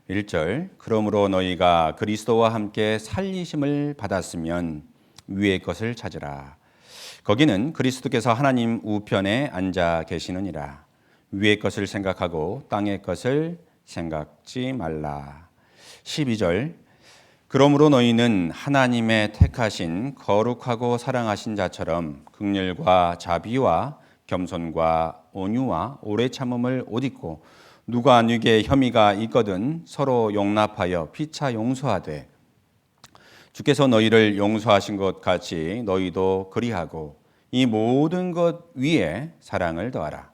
1절 그러므로 너희가 그리스도와 함께 살리심을 받았으면 위의 것을 찾으라. 거기는 그리스도께서 하나님 우편에 앉아 계시느니라. 위의 것을 생각하고 땅의 것을 생각지 말라. 12절 그러므로 너희는 하나님의 택하신 거룩하고 사랑하신 자처럼 긍휼과 자비와 겸손과 온유와 오래 참음을 옷 입고 누가 누구에게 혐의가 있거든 서로 용납하여 피차 용서하되 주께서 너희를 용서하신 것 같이 너희도 그리하고 이 모든 것 위에 사랑을 더하라.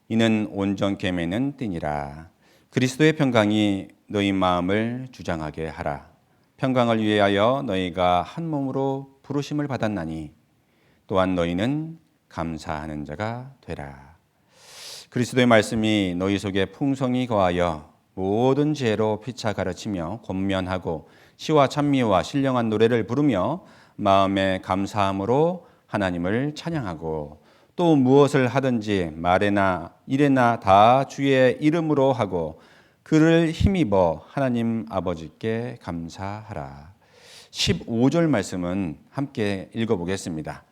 이는 온전케 매는 띠니라. 그리스도의 평강이 너희 마음을 주장하게 하라. 평강을 위하여 너희가 한 몸으로 부르심을 받았나니 또한 너희는 감사하는 자가 되라. 그리스도의 말씀이 너희 속에 풍성히 거하여 모든 지혜로 피차 가르치며 권면하고 시와 찬미와 신령한 노래를 부르며 마음에 감사함으로 하나님을 찬양하고 또 무엇을 하든지 말에나 일에나 다 주의 이름으로 하고 그를 힘입어 하나님 아버지께 감사하라. 15절 말씀은 함께 읽어보겠습니다.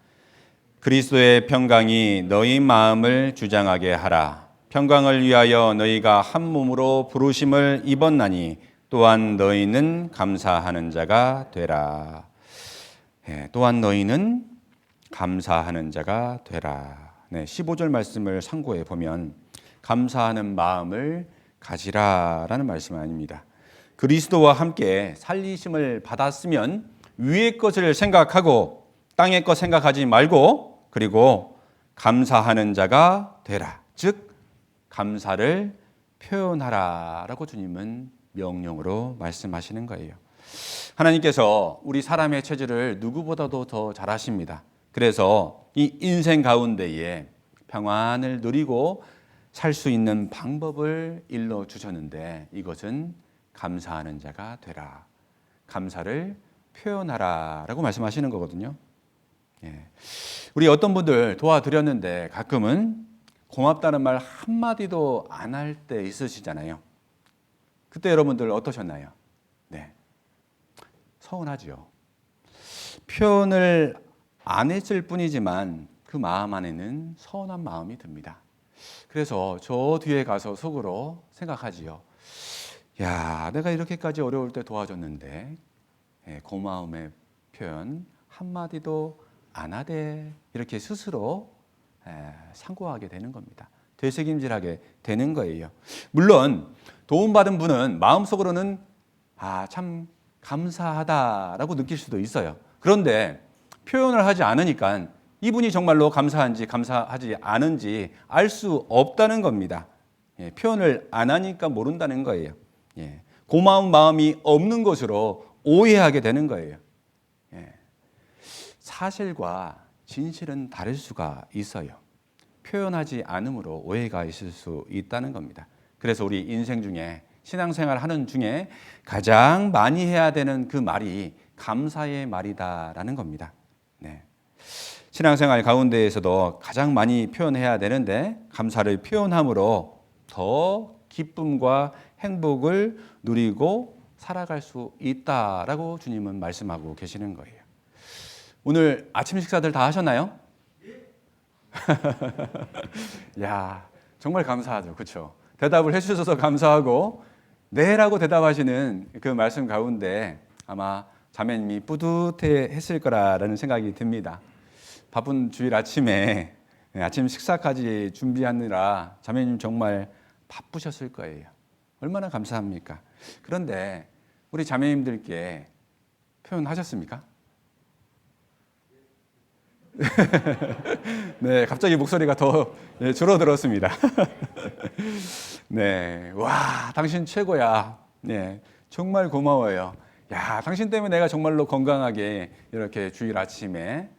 그리스도의 평강이 너희 마음을 주장하게 하라. 평강을 위하여 너희가 한 몸으로 부르심을 입었나니 또한 너희는 감사하는 자가 되라. 또한 너희는 감사하는 자가 되라. 15절 말씀을 상고해 보면 감사하는 마음을 가지라라는 말씀 아닙니다. 그리스도와 함께 살리심을 받았으면 위의 것을 생각하고 땅의 것 생각하지 말고 그리고 감사하는 자가 되라. 즉 감사를 표현하라라고 주님은 명령으로 말씀하시는 거예요. 하나님께서 우리 사람의 체질을 누구보다도 더 잘 아십니다. 그래서 이 인생 가운데에 평안을 누리고 살 수 있는 방법을 일러 주셨는데 이것은 감사하는 자가 되라. 감사를 표현하라라고 말씀하시는 거거든요. 우리 어떤 분들 도와드렸는데 가끔은 고맙다는 말 한마디도 안 할 때 있으시잖아요. 그때 여러분들 어떠셨나요? 네, 서운하죠. 표현을 안 했을 뿐이지만 그 마음 안에는 서운한 마음이 듭니다. 그래서 저 뒤에 가서 속으로 생각하지요. 야, 내가 이렇게까지 어려울 때 도와줬는데 고마움의 표현 한마디도 안 하되 이렇게 스스로 상고하게 되는 겁니다. 되새김질하게 되는 거예요. 물론 도움받은 분은 마음속으로는 참 감사하다라고 느낄 수도 있어요. 그런데 표현을 하지 않으니까 이분이 정말로 감사한지 감사하지 않은지 알 수 없다는 겁니다. 표현을 안 하니까 모른다는 거예요. 고마운 마음이 없는 것으로 오해하게 되는 거예요. 사실과 진실은 다를 수가 있어요. 표현하지 않음으로 오해가 있을 수 있다는 겁니다. 그래서 우리 인생 중에 신앙생활 하는 중에 가장 많이 해야 되는 그 말이 감사의 말이다라는 겁니다. 신앙생활 가운데에서도 가장 많이 표현해야 되는데 감사를 표현함으로 더 기쁨과 행복을 누리고 살아갈 수 있다라고 주님은 말씀하고 계시는 거예요. 오늘 아침 식사들 다 하셨나요? 야, 정말 감사하죠. 그렇죠? 대답을 해주셔서 감사하고 네라고 대답하시는 그 말씀 가운데 아마 자매님이 뿌듯해 했을 거라는 생각이 듭니다. 바쁜 주일 아침에 아침 식사까지 준비하느라 자매님 정말 바쁘셨을 거예요. 얼마나 감사합니까? 그런데 우리 자매님들께 표현하셨습니까? 네, 갑자기 목소리가 더 줄어들었습니다. 네, 와, 당신 최고야. 네, 정말 고마워요. 야, 당신 때문에 내가 정말로 건강하게 이렇게 주일 아침에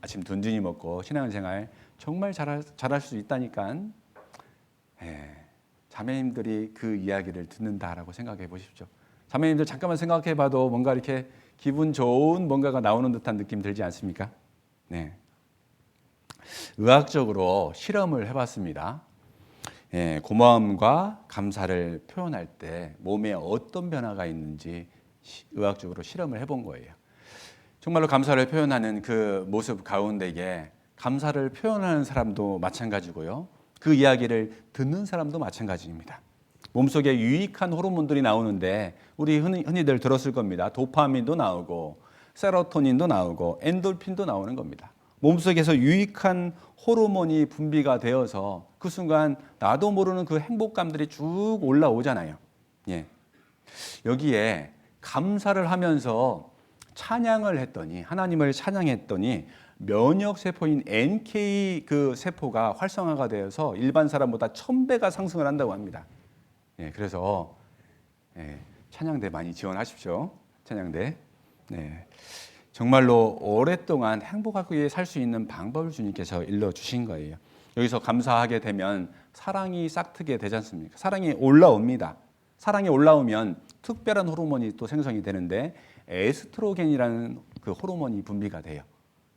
아침 든든히 먹고 신앙생활 정말 잘할 수 있다니까. 자매님들이 그 이야기를 듣는다라고 생각해 보십시오. 자매님들 잠깐만 생각해 봐도 뭔가 이렇게 기분 좋은 뭔가가 나오는 듯한 느낌 들지 않습니까? 네. 의학적으로 실험을 해봤습니다. 고마움과 감사를 표현할 때 몸에 어떤 변화가 있는지 의학적으로 실험을 해본 거예요. 정말로 감사를 표현하는 그 모습 가운데에 감사를 표현하는 사람도 마찬가지고요. 그 이야기를 듣는 사람도 마찬가지입니다. 몸속에 유익한 호르몬들이 나오는데 우리 흔히들 들었을 겁니다. 도파민도 나오고 세로토닌도 나오고 엔돌핀도 나오는 겁니다. 몸속에서 유익한 호르몬이 분비가 되어서 그 순간 나도 모르는 그 행복감들이 쭉 올라오잖아요. 예. 여기에 감사를 하면서 찬양을 했더니 하나님을 찬양했더니 면역 세포인 NK 그 세포가 활성화가 되어서 일반 사람보다 1000배가 상승을 한다고 합니다. 예, 그래서 찬양대 많이 지원하십시오. 찬양대. 네. 정말로 오랫동안 행복하게 살 수 있는 방법을 주님께서 일러주신 거예요. 여기서 감사하게 되면 사랑이 싹트게 되지 않습니까? 사랑이 올라옵니다. 사랑이 올라오면 특별한 호르몬이 또 생성이 되는데 에스트로겐이라는 그 호르몬이 분비가 돼요.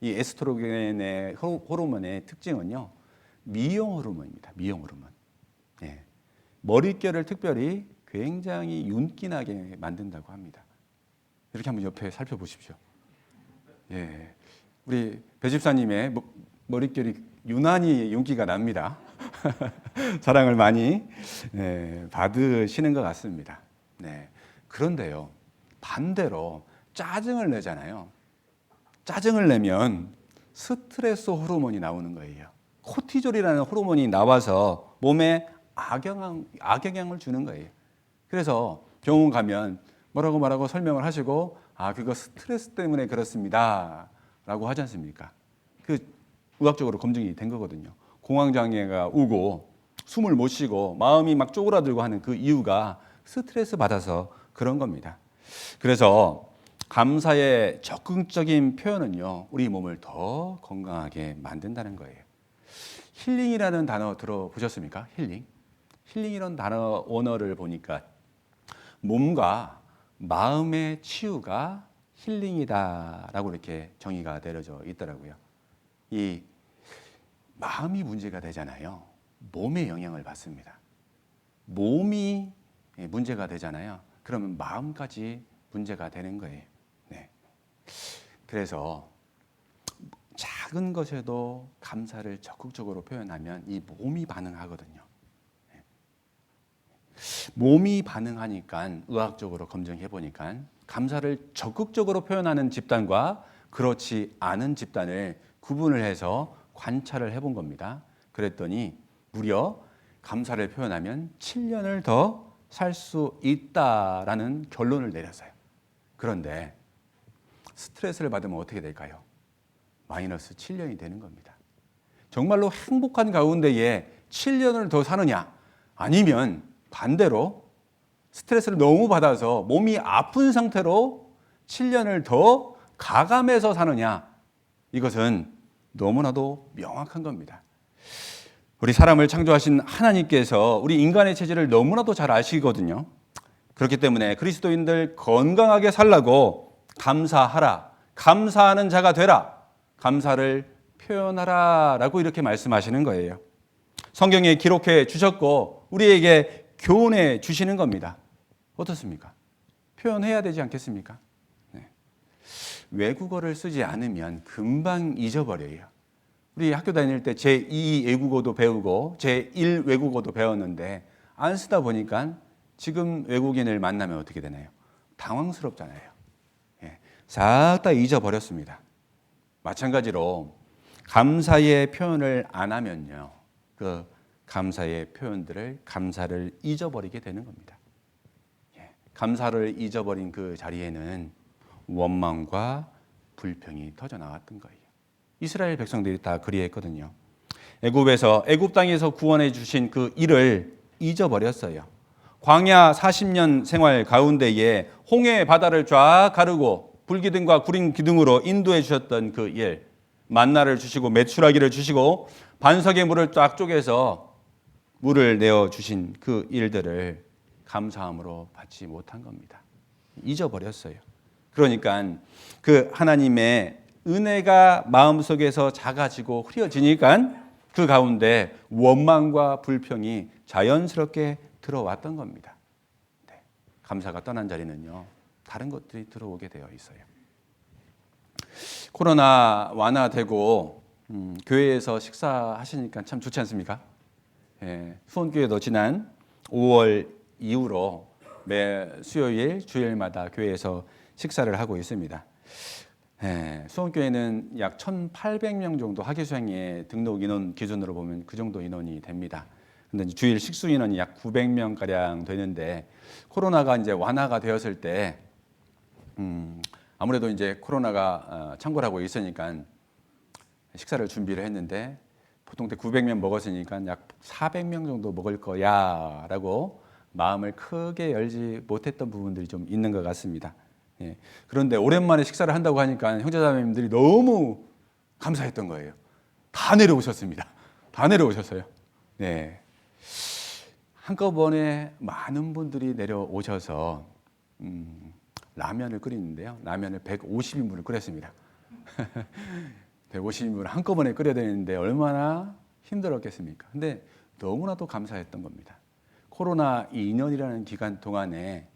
이 에스트로겐의 호르몬의 특징은요, 미용 호르몬입니다. 미용 호르몬. 예. 머릿결을 특별히 굉장히 윤기나게 만든다고 합니다. 이렇게 한번 옆에 살펴보십시오. 예. 우리 배 집사님의 머릿결이 유난히 윤기가 납니다. 자랑을 많이 받으시는 것 같습니다. 네. 그런데요, 반대로 짜증을 내잖아요. 짜증을 내면 스트레스 호르몬이 나오는 거예요. 코티졸이라는 호르몬이 나와서 몸에 악영향을 주는 거예요. 그래서 병원 가면 뭐라고 설명을 하시고 그거 스트레스 때문에 그렇습니다 라고 하지 않습니까? 그 의학적으로 검증이 된 거거든요. 공황장애가 오고 숨을 못 쉬고 마음이 막 쪼그라들고 하는 그 이유가 스트레스 받아서 그런 겁니다. 그래서 감사의 적극적인 표현은요, 우리 몸을 더 건강하게 만든다는 거예요. 힐링이라는 단어 들어보셨습니까? 힐링. 힐링이라는 단어 원어를 보니까 몸과 마음의 치유가 힐링이다라고 이렇게 정의가 내려져 있더라고요. 이 마음이 문제가 되잖아요. 몸에 영향을 받습니다. 몸이 문제가 되잖아요. 그러면 마음까지 문제가 되는 거예요. 네. 그래서 작은 것에도 감사를 적극적으로 표현하면 이 몸이 반응하거든요. 네. 몸이 반응하니까 의학적으로 검증해 보니까 감사를 적극적으로 표현하는 집단과 그렇지 않은 집단을 구분을 해서 관찰을 해본 겁니다. 그랬더니 무려 감사를 표현하면 7년을 더 살 수 있다라는 결론을 내렸어요. 그런데 스트레스를 받으면 어떻게 될까요? 마이너스 7년이 되는 겁니다. 정말로 행복한 가운데에 7년을 더 사느냐? 아니면 반대로 스트레스를 너무 받아서 몸이 아픈 상태로 7년을 더 가감해서 사느냐? 이것은 너무나도 명확한 겁니다. 우리 사람을 창조하신 하나님께서 우리 인간의 체질을 너무나도 잘 아시거든요. 그렇기 때문에 그리스도인들 건강하게 살라고 감사하라, 감사하는 자가 되라, 감사를 표현하라 라고 이렇게 말씀하시는 거예요. 성경에 기록해 주셨고 우리에게 교훈해 주시는 겁니다. 어떻습니까? 표현해야 되지 않겠습니까? 네. 외국어를 쓰지 않으면 금방 잊어버려요. 우리 학교 다닐 때 제2 외국어도 배우고 제1 외국어도 배웠는데 안 쓰다 보니까 지금 외국인을 만나면 어떻게 되나요? 당황스럽잖아요. 싹 다 잊어버렸습니다. 마찬가지로 감사의 표현을 안 하면요, 그 감사의 표현들을, 감사를 잊어버리게 되는 겁니다. 감사를 잊어버린 그 자리에는 원망과 불평이 터져 나왔던 거예요. 이스라엘 백성들이 다 그리했거든요. 애굽 땅에서 구원해 주신 그 일을 잊어버렸어요. 광야 40년 생활 가운데에 홍해 바다를 쫙 가르고 불기둥과 구름 기둥으로 인도해 주셨던 그 일, 만나를 주시고 메추라기를 주시고 반석의 물을 쫙 쪼개서 물을 내어 주신 그 일들을 감사함으로 받지 못한 겁니다. 잊어버렸어요. 그러니까 그 하나님의 은혜가 마음속에서 작아지고 흐려지니까 그 가운데 원망과 불평이 자연스럽게 들어왔던 겁니다. 네. 감사가 떠난 자리는요, 다른 것들이 들어오게 되어 있어요. 코로나 완화되고 교회에서 식사하시니까 참 좋지 않습니까? 수원교회도 지난 5월 이후로 매 수요일, 주일마다 교회에서 식사를 하고 있습니다. 수원교회는 약 1,800명 정도 학예수양회 등록 인원 기준으로 보면 그 정도 인원이 됩니다. 근데 주일 식수 인원이 약 900명 가량 되는데, 코로나가 이제 완화가 되었을 때 아무래도 이제 코로나가 창궐하고 있으니까 식사를 준비를 했는데, 보통 때 900명 먹었으니까 약 400명 정도 먹을 거야라고 마음을 크게 열지 못했던 부분들이 좀 있는 것 같습니다. 그런데 오랜만에 식사를 한다고 하니까 형제자매님들이 너무 감사했던 거예요. 다 내려오셨습니다. 다 내려오셨어요. 네. 한꺼번에 많은 분들이 내려오셔서 라면을 끓이는데요. 라면을 150인분을 끓였습니다. 150인분을 한꺼번에 끓여야 되는데 얼마나 힘들었겠습니까? 근데 너무나도 감사했던 겁니다. 코로나 2년이라는 기간 동안에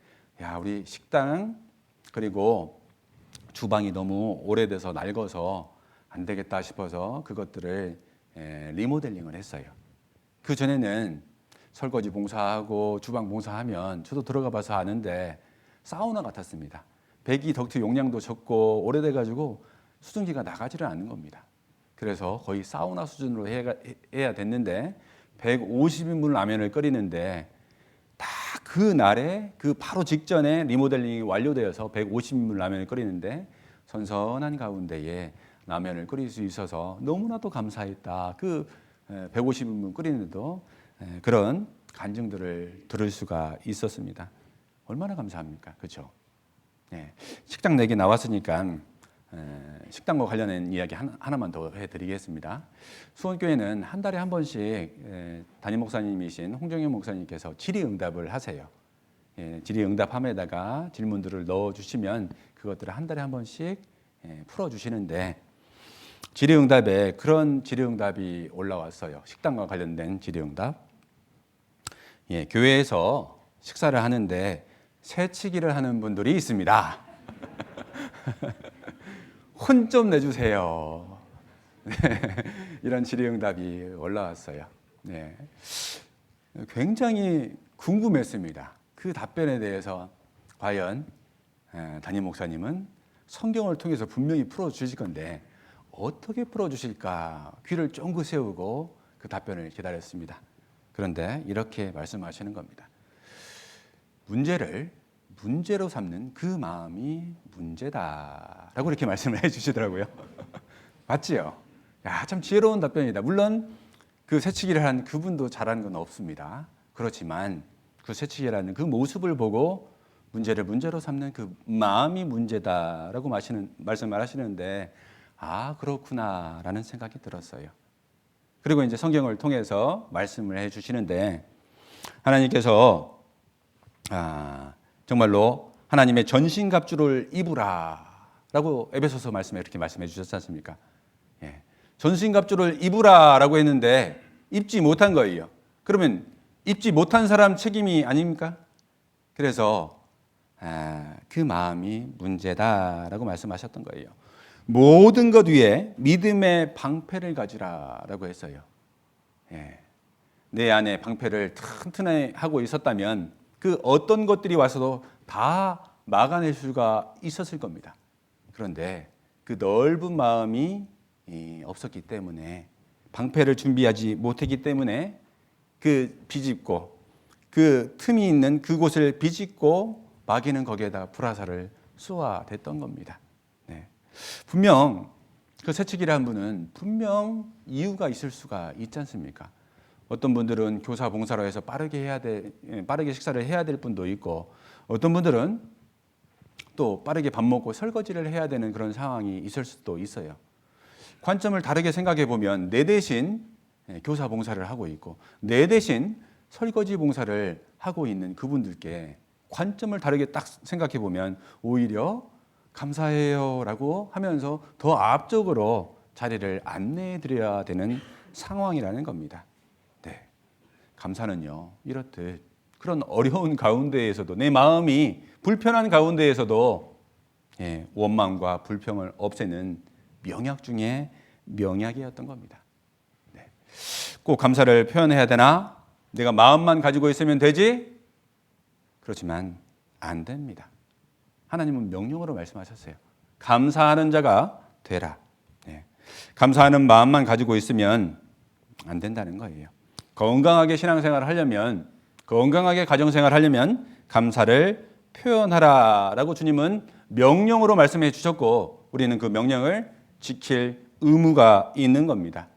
우리 식당 그리고 주방이 너무 오래돼서 낡아서 안 되겠다 싶어서 그것들을 리모델링을 했어요. 그 전에는 설거지 봉사하고 주방 봉사하면 저도 들어가 봐서 아는데 사우나 같았습니다. 배기 덕트 용량도 적고 오래돼가지고 수증기가 나가지를 않는 겁니다. 그래서 거의 사우나 수준으로 해야 됐는데 150인분 라면을 끓이는데 딱 그 날에 그 바로 직전에 리모델링이 완료되어서 150인분 라면을 끓이는데 선선한 가운데에 라면을 끓일 수 있어서 너무나도 감사했다. 그 150인분 끓이는데도 그런 간증들을 들을 수가 있었습니다. 얼마나 감사합니까? 그렇죠? 식당 얘기 나왔으니까 식당과 관련된 이야기 하나만 더 해드리겠습니다. 수원교회는 한 달에 한 번씩 담임 목사님이신 홍정현 목사님께서 질의응답을 하세요. 질의응답함에다가 질문들을 넣어주시면 그것들을 한 달에 한 번씩 풀어주시는데, 질의응답에 그런 질의응답이 올라왔어요. 식당과 관련된 질의응답. 교회에서 식사를 하는데 새치기를 하는 분들이 있습니다. 혼 좀 내주세요. 이런 질의응답이 올라왔어요. 굉장히 궁금했습니다. 그 답변에 대해서 과연 담임 목사님은 성경을 통해서 분명히 풀어주실 건데 어떻게 풀어주실까 귀를 쫑긋 세우고 그 답변을 기다렸습니다. 그런데 이렇게 말씀하시는 겁니다. 문제를 문제로 삼는 그 마음이 문제다라고 이렇게 말씀을 해주시더라고요. 맞지요? 참 지혜로운 답변이다. 물론 그 새치기를 한 그분도 잘한 건 없습니다. 그렇지만 그 새치기라는 그 모습을 보고 문제를 문제로 삼는 그 마음이 문제다라고 말씀을 하시는데, 그렇구나라는 생각이 들었어요. 그리고 이제 성경을 통해서 말씀을 해주시는데, 하나님께서 정말로 하나님의 전신갑주를 입으라라고 에베소서 말씀에 이렇게 말씀해 주셨지 않습니까? 전신갑주를 입으라라고 했는데 입지 못한 거예요. 그러면 입지 못한 사람 책임이 아닙니까? 그래서 그 마음이 문제다라고 말씀하셨던 거예요. 모든 것 위에 믿음의 방패를 가지라라고 했어요. 내 안에 방패를 튼튼히 하고 있었다면 그 어떤 것들이 와서도 다 막아낼 수가 있었을 겁니다. 그런데 그 넓은 마음이 없었기 때문에, 방패를 준비하지 못했기 때문에 그 비집고 그 틈이 있는 그곳을 비집고 마귀는 거기에다 불화살을 쏘아댔던 겁니다. 네. 분명 그 새치기라는 분은 분명 이유가 있을 수가 있지 않습니까? 어떤 분들은 교사 봉사로 해서 빠르게 식사를 해야 될 분도 있고, 어떤 분들은 또 빠르게 밥 먹고 설거지를 해야 되는 그런 상황이 있을 수도 있어요. 관점을 다르게 생각해 보면 내 대신 교사 봉사를 하고 있고 내 대신 설거지 봉사를 하고 있는 그분들께 관점을 다르게 딱 생각해 보면 오히려 감사해요라고 하면서 더 앞쪽으로 자리를 안내해 드려야 되는 상황이라는 겁니다. 네. 감사는요, 이렇듯 그런 어려운 가운데에서도, 내 마음이 불편한 가운데에서도 원망과 불평을 없애는 명약 중에 명약이었던 겁니다. 네. 꼭 감사를 표현해야 되나? 내가 마음만 가지고 있으면 되지? 그렇지만 안 됩니다. 하나님은 명령으로 말씀하셨어요. 감사하는 자가 되라. 네. 감사하는 마음만 가지고 있으면 안 된다는 거예요. 건강하게 신앙생활을 하려면, 건강하게 가정생활을 하려면 감사를 표현하라라고 주님은 명령으로 말씀해 주셨고, 우리는 그 명령을 지킬 의무가 있는 겁니다.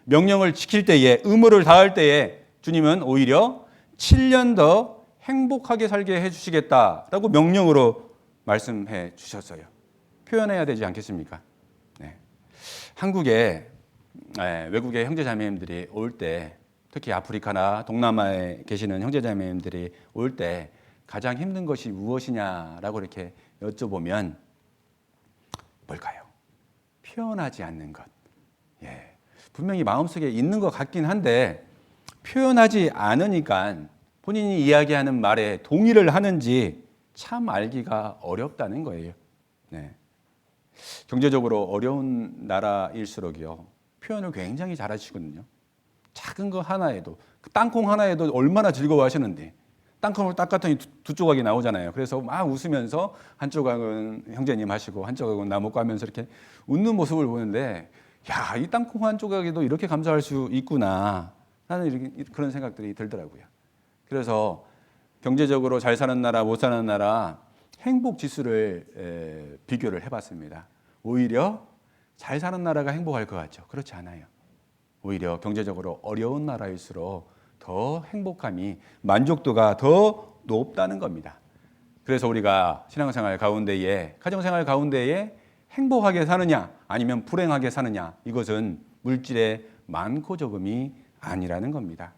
명령을 지킬 때에, 의무를 다할 때에 주님은 오히려 7년 더 행복하게 살게 해주시겠다라고 명령으로 말씀해 주셨어요. 표현해야 되지 않겠습니까? 네. 한국에 외국의 형제자매님들이 올 때, 특히 아프리카나 동남아에 계시는 형제자매님들이 올 때 가장 힘든 것이 무엇이냐라고 이렇게 여쭤보면 뭘까요? 표현하지 않는 것. 분명히 마음속에 있는 것 같긴 한데 표현하지 않으니까 본인이 이야기하는 말에 동의를 하는지 참 알기가 어렵다는 거예요. 네. 경제적으로 어려운 나라일수록요, 표현을 굉장히 잘하시거든요. 작은 거 하나에도, 땅콩 하나에도 얼마나 즐거워하시는데, 땅콩을 딱 갔더니 두 조각이 나오잖아요. 그래서 막 웃으면서 한 조각은 형제님 하시고 한 조각은 나 먹고 하면서 이렇게 웃는 모습을 보는데, 야, 이 땅콩 한 조각에도 이렇게 감사할 수 있구나 하는 그런 생각들이 들더라고요. 그래서 경제적으로 잘 사는 나라, 못 사는 나라 행복 지수를 비교를 해봤습니다. 오히려 잘 사는 나라가 행복할 것 같죠? 그렇지 않아요. 오히려 경제적으로 어려운 나라일수록 더 행복함이, 만족도가 더 높다는 겁니다. 그래서 우리가 신앙생활 가운데에, 가정생활 가운데에 행복하게 사느냐 아니면 불행하게 사느냐, 이것은 물질의 많고 적음이 아니라는 겁니다.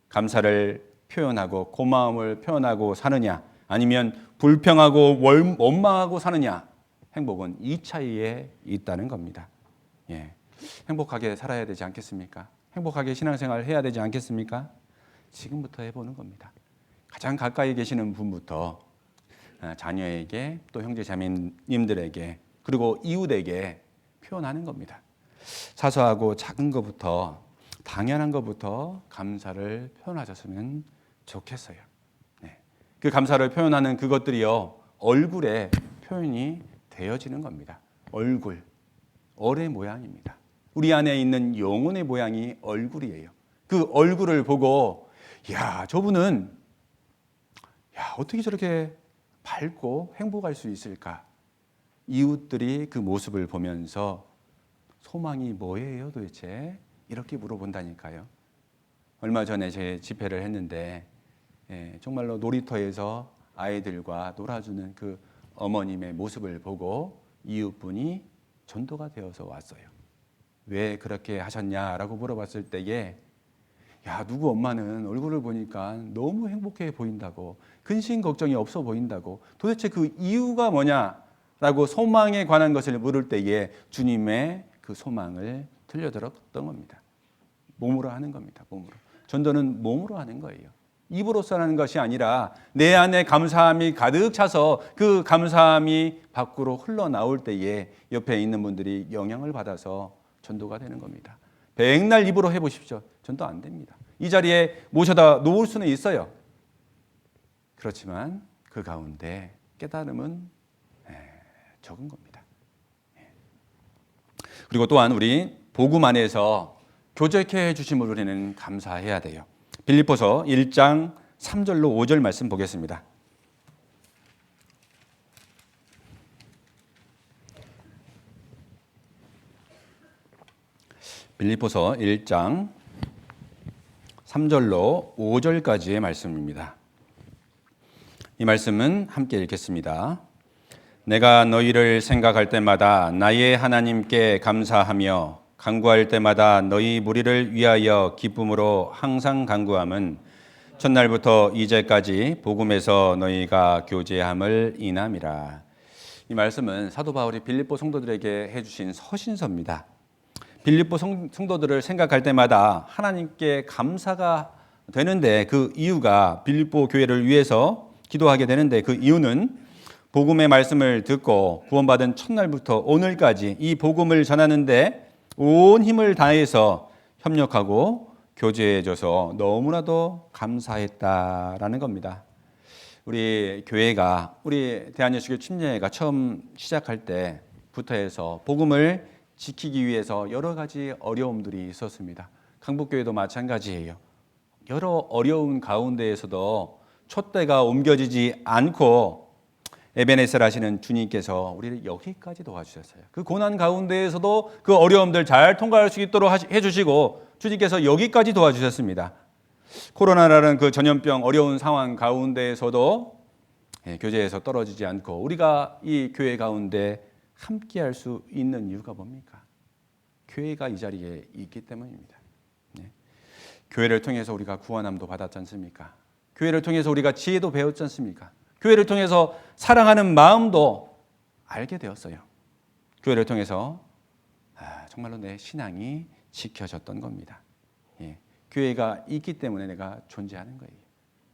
감사를 표현하고 고마움을 표현하고 사느냐 아니면 불평하고 원망하고 사느냐, 행복은 이 차이에 있다는 겁니다. 행복하게 살아야 되지 않겠습니까? 행복하게 신앙생활을 해야 되지 않겠습니까? 지금부터 해보는 겁니다. 가장 가까이 계시는 분부터 자녀에게, 또 형제 자매님들에게, 그리고 이웃에게 표현하는 겁니다. 사소하고 작은 것부터, 당연한 것부터 감사를 표현하셨으면 좋겠어요. 그 감사를 표현하는 그것들이요, 얼굴에 표현이 되어지는 겁니다. 얼의 모양입니다. 우리 안에 있는 영혼의 모양이 얼굴이에요. 그 얼굴을 보고, 야, 저분은 어떻게 저렇게 밝고 행복할 수 있을까? 이웃들이 그 모습을 보면서 소망이 뭐예요 도대체? 이렇게 물어본다니까요. 얼마 전에 제 집회를 했는데 정말로 놀이터에서 아이들과 놀아주는 그 어머님의 모습을 보고 이웃분이 전도가 되어서 왔어요. 왜 그렇게 하셨냐라고 물어봤을 때에, 야, 누구 엄마는 얼굴을 보니까 너무 행복해 보인다고, 근심 걱정이 없어 보인다고, 도대체 그 이유가 뭐냐라고 소망에 관한 것을 물을 때에 주님의 그 소망을 들려들었던 겁니다. 몸으로 하는 겁니다. 몸으로. 전도는 몸으로 하는 거예요. 입으로써 하는 것이 아니라 내 안에 감사함이 가득 차서 그 감사함이 밖으로 흘러나올 때에 옆에 있는 분들이 영향을 받아서 전도가 되는 겁니다. 백날 입으로 해보십시오. 전도 안 됩니다. 이 자리에 모셔다 놓을 수는 있어요. 그렇지만 그 가운데 깨달음은 적은 겁니다. 그리고 또한 우리 복음 안에서 교제케 해주심을 우리는 감사해야 돼요. 빌립보서 1장 3절로 5절 말씀 보겠습니다. 빌립보서 1장 3절로 5절까지의 말씀입니다. 이 말씀은 함께 읽겠습니다. 내가 너희를 생각할 때마다 나의 하나님께 감사하며 간구할 때마다 너희 무리를 위하여 기쁨으로 항상 간구함은 첫날부터 이제까지 복음에서 너희가 교제함을 인함이라. 이 말씀은 사도 바울이 빌립보 성도들에게 해주신 서신서입니다. 빌립보 성도들을 생각할 때마다 하나님께 감사가 되는데 그 이유가 빌립보 교회를 위해서 기도하게 되는데 그 이유는 복음의 말씀을 듣고 구원받은 첫날부터 오늘까지 이 복음을 전하는데 온 힘을 다해서 협력하고 교제해줘서 너무나도 감사했다라는 겁니다. 우리 교회가 우리 대한예수교 침례회가 처음 시작할 때부터 해서 복음을 지키기 위해서 여러 가지 어려움들이 있었습니다. 강북교회도 마찬가지예요. 여러 어려운 가운데에서도 촛대가 옮겨지지 않고 에베네셀 하시는 주님께서 우리를 여기까지 도와주셨어요. 그 고난 가운데에서도 그 어려움들 잘 통과할 수 있도록 해주시고 주님께서 여기까지 도와주셨습니다. 코로나라는 그 전염병 어려운 상황 가운데에서도 교제에서 떨어지지 않고 우리가 이 교회 가운데 함께할 수 있는 이유가 뭡니까? 교회가 이 자리에 있기 때문입니다. 교회를 통해서 우리가 구원함도 받았지 않습니까? 교회를 통해서 우리가 지혜도 배웠지 않습니까? 교회를 통해서 사랑하는 마음도 알게 되었어요. 교회를 통해서 정말로 내 신앙이 지켜졌던 겁니다. 교회가 있기 때문에 내가 존재하는 거예요.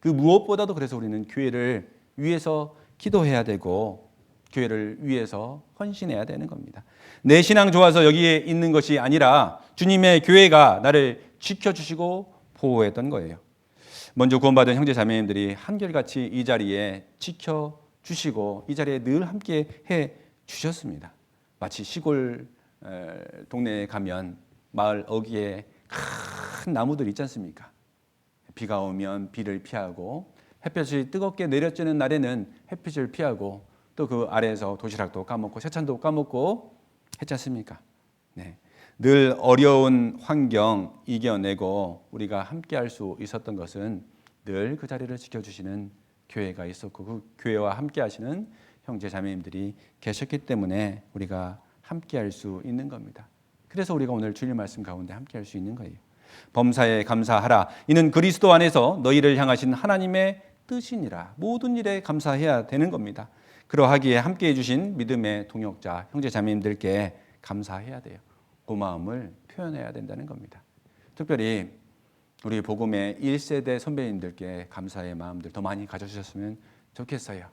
그 무엇보다도 그래서 우리는 교회를 위해서 기도해야 되고 교회를 위해서 헌신해야 되는 겁니다. 내 신앙 좋아서 여기에 있는 것이 아니라 주님의 교회가 나를 지켜주시고 보호했던 거예요. 먼저 구원받은 형제 자매님들이 한결같이 이 자리에 지켜주시고 이 자리에 늘 함께 해주셨습니다. 마치 시골 동네에 가면 마을 어귀에 큰 나무들 있지 않습니까? 비가 오면 비를 피하고 햇볕이 뜨겁게 내려지는 날에는 햇빛을 피하고 또 그 아래에서 도시락도 까먹고 세찬도 까먹고 했지 않습니까? 늘 어려운 환경 이겨내고 우리가 함께할 수 있었던 것은 늘 그 자리를 지켜주시는 교회가 있었고 그 교회와 함께하시는 형제 자매님들이 계셨기 때문에 우리가 함께할 수 있는 겁니다. 그래서 우리가 오늘 주일 말씀 가운데 함께할 수 있는 거예요. 범사에 감사하라. 이는 그리스도 안에서 너희를 향하신 하나님의 뜻이니라. 모든 일에 감사해야 되는 겁니다. 그러하기에 함께해 주신 믿음의 동역자 형제 자매님들께 감사해야 돼요. 고마움을 표현해야 된다는 겁니다. 특별히 우리 복음의 1세대 선배님들께 감사의 마음들 더 많이 가져주셨으면 좋겠어요.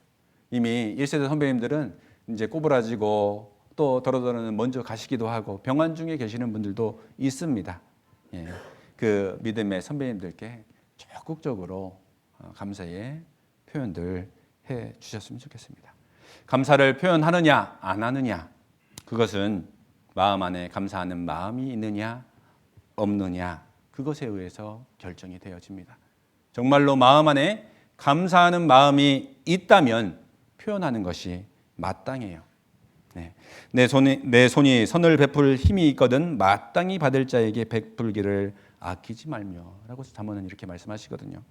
이미 1세대 선배님들은 이제 꼬부라지고 또 더러더러는 먼저 가시기도 하고 병환 중에 계시는 분들도 있습니다. 그 믿음의 선배님들께 적극적으로 감사의 표현들 해 주셨으면 좋겠습니다. 감사를 표현하느냐 안 하느냐 그것은 마음 안에 감사하는 마음이 있느냐 없느냐 그것에 의해서 결정이 되어집니다. 정말로 마음 안에 감사하는 마음이 있다면 표현하는 것이 마땅해요. 내 손이 선을 베풀 힘이 있거든 마땅히 받을 자에게 베풀기를 아끼지 말며라고 잠언은 이렇게 말씀하시거든요.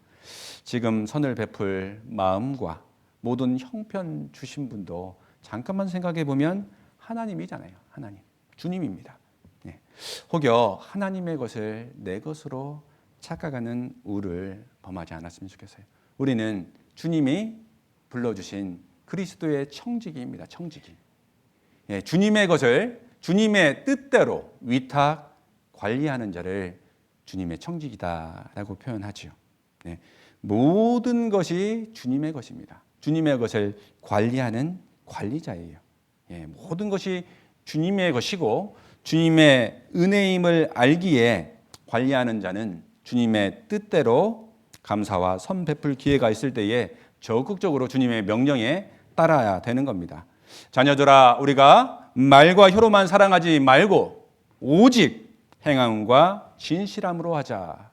지금 선을 베풀 마음과 모든 형편 주신 분도 잠깐만 생각해 보면 하나님이잖아요. 하나님, 주님입니다. 혹여 하나님의 것을 내 것으로 착각하는 우를 범하지 않았으면 좋겠어요. 우리는 주님이 불러주신 그리스도의 청지기입니다. 청지기. 주님의 것을 주님의 뜻대로 위탁 관리하는 자를 주님의 청지기다라고 표현하죠. 모든 것이 주님의 것입니다. 주님의 것을 관리하는 관리자예요. 모든 것이 주님의 것이고 주님의 은혜임을 알기에 관리하는 자는 주님의 뜻대로 감사와 선 베풀 기회가 있을 때에 적극적으로 주님의 명령에 따라야 되는 겁니다. 자녀들아, 우리가 말과 혀로만 사랑하지 말고 오직 행함과 진실함으로 하자.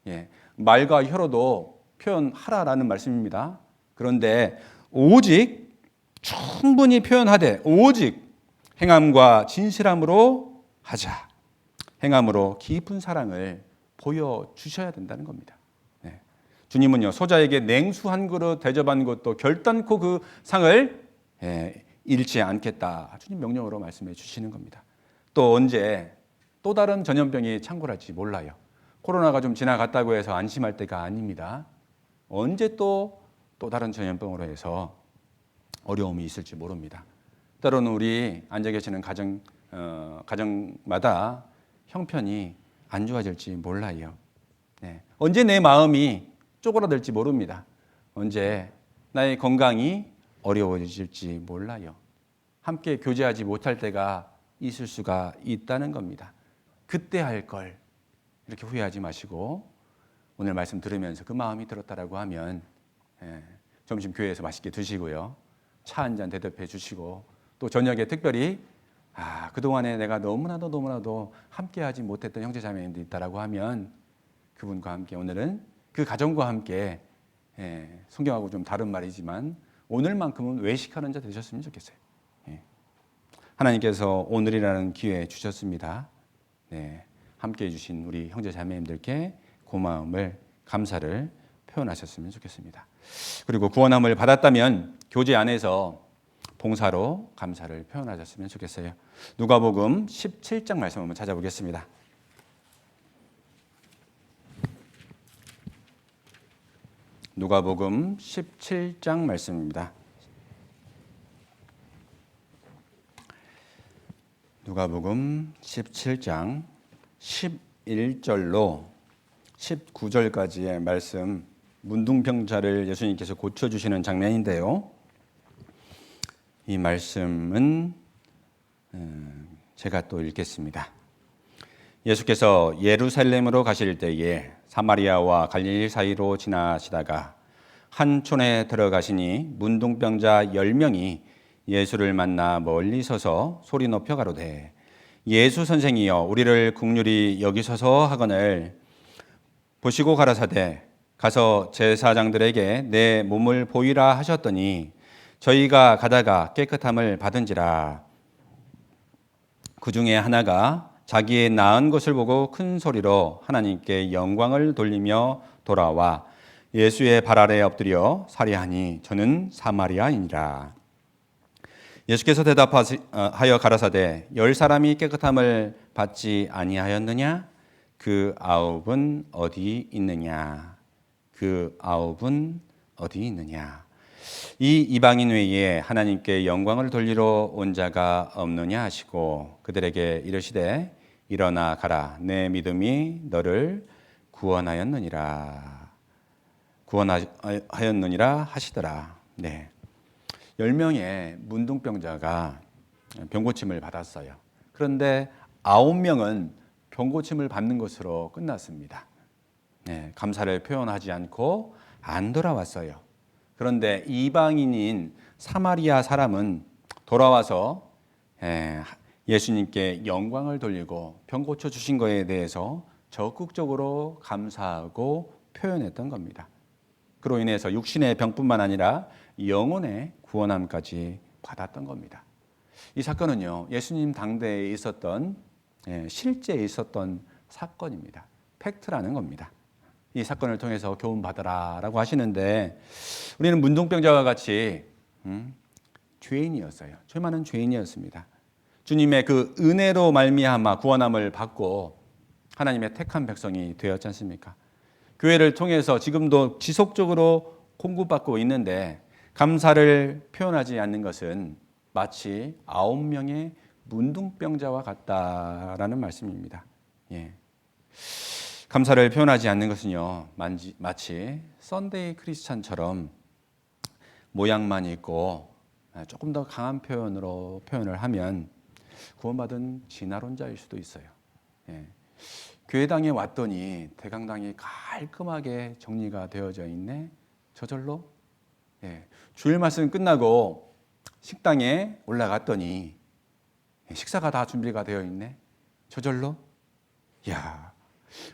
예, 말과 혀로도 표현하라라는 말씀입니다. 그런데 오직 충분히 표현하되 오직 행함과 진실함으로 하자. 행함으로 깊은 사랑을 보여주셔야 된다는 겁니다. 네. 주님은요, 소자에게 냉수 한 그릇 대접한 것도 결단코 그 상을 잃지 않겠다. 주님 명령으로 말씀해 주시는 겁니다. 또 언제 또 다른 전염병이 창궐할지 몰라요. 코로나가 좀 지나갔다고 해서 안심할 때가 아닙니다. 언제 또 다른 전염병으로 해서 어려움이 있을지 모릅니다. 때로는 우리 앉아 계시는 가정마다 형편이 안 좋아질지 몰라요. 네. 언제 내 마음이 쪼그라들지 모릅니다. 언제 나의 건강이 어려워질지 몰라요. 함께 교제하지 못할 때가 있을 수가 있다는 겁니다. 그때 할 걸 이렇게 후회하지 마시고 오늘 말씀 들으면서 그 마음이 들었다라고 하면 점심 교회에서 맛있게 드시고요. 차 한 잔 대접해 주시고 또 저녁에 특별히 그동안에 내가 너무나도 함께하지 못했던 형제 자매님들이 있다라고 하면 그분과 함께 오늘은 그 가정과 함께 성경하고 좀 다른 말이지만 오늘만큼은 외식하는 자 되셨으면 좋겠어요. 하나님께서 오늘이라는 기회 주셨습니다. 함께해 주신 우리 형제 자매님들께 고마움을 감사를 표현하셨으면 좋겠습니다. 그리고 구원함을 받았다면 교제 안에서 봉사로 감사를 표현하셨으면 좋겠어요. 누가복음 17장 말씀 한번 찾아보겠습니다. 누가복음 17장 말씀입니다. 누가복음 17장 11절로 19절까지의 말씀, 문둥병자를 예수님께서 고쳐주시는 장면인데요. 이 말씀은 제가 또 읽겠습니다. 예수께서 예루살렘으로 가실 때에 사마리아와 갈릴리 사이로 지나시다가 한 촌에 들어가시니 문둥병자 10명이 예수를 만나 멀리 서서 소리 높여 가로되 예수 선생이여 우리를 긍휼히 여기소서 하거늘 보시고 가라사대 가서 제사장들에게 내 몸을 보이라 하셨더니 저희가 가다가 깨끗함을 받은지라. 그 중에 하나가 자기의 나은 것을 보고 큰 소리로 하나님께 영광을 돌리며 돌아와 예수의 발 아래 엎드려 살이하니 저는 사마리아인이라. 예수께서 대답하여 가라사대 10사람이 깨끗함을 받지 아니하였느냐? 그 9은 어디 있느냐? 그 9은 어디 있느냐? 이 이방인 외에 하나님께 영광을 돌리러 온 자가 없느냐 하시고 그들에게 이르시되 일어나 가라 내 믿음이 너를 구원하였느니라 하시더라. 10명의 문둥병자가 병고침을 받았어요. 그런데 9명은 병고침을 받는 것으로 끝났습니다. 감사를 표현하지 않고 안 돌아왔어요. 그런데 이방인인 사마리아 사람은 돌아와서 예수님께 영광을 돌리고 병 고쳐주신 것에 대해서 적극적으로 감사하고 표현했던 겁니다. 그로 인해서 육신의 병뿐만 아니라 영혼의 구원함까지 받았던 겁니다. 이 사건은요, 예수님 당대에 있었던 실제 있었던 사건입니다. 팩트라는 겁니다. 이 사건을 통해서 교훈 받으라라고 하시는데 우리는 문둥병자와 같이 죄인이었어요. 죄 많은 죄인이었습니다. 주님의 그 은혜로 말미암아 구원함을 받고 하나님의 택한 백성이 되었지 않습니까? 교회를 통해서 지금도 지속적으로 공급받고 있는데 감사를 표현하지 않는 것은 마치 9명의 문둥병자와 같다라는 말씀입니다. 감사를 표현하지 않는 것은요, 마치 썬데이 크리스찬처럼 모양만 있고 조금 더 강한 표현을 하면 구원받은 진화론자일 수도 있어요. 교회당에 왔더니 대강당이 깔끔하게 정리가 되어져 있네. 저절로 주일 말씀 끝나고 식당에 올라갔더니 식사가 다 준비가 되어 있네. 저절로? 야,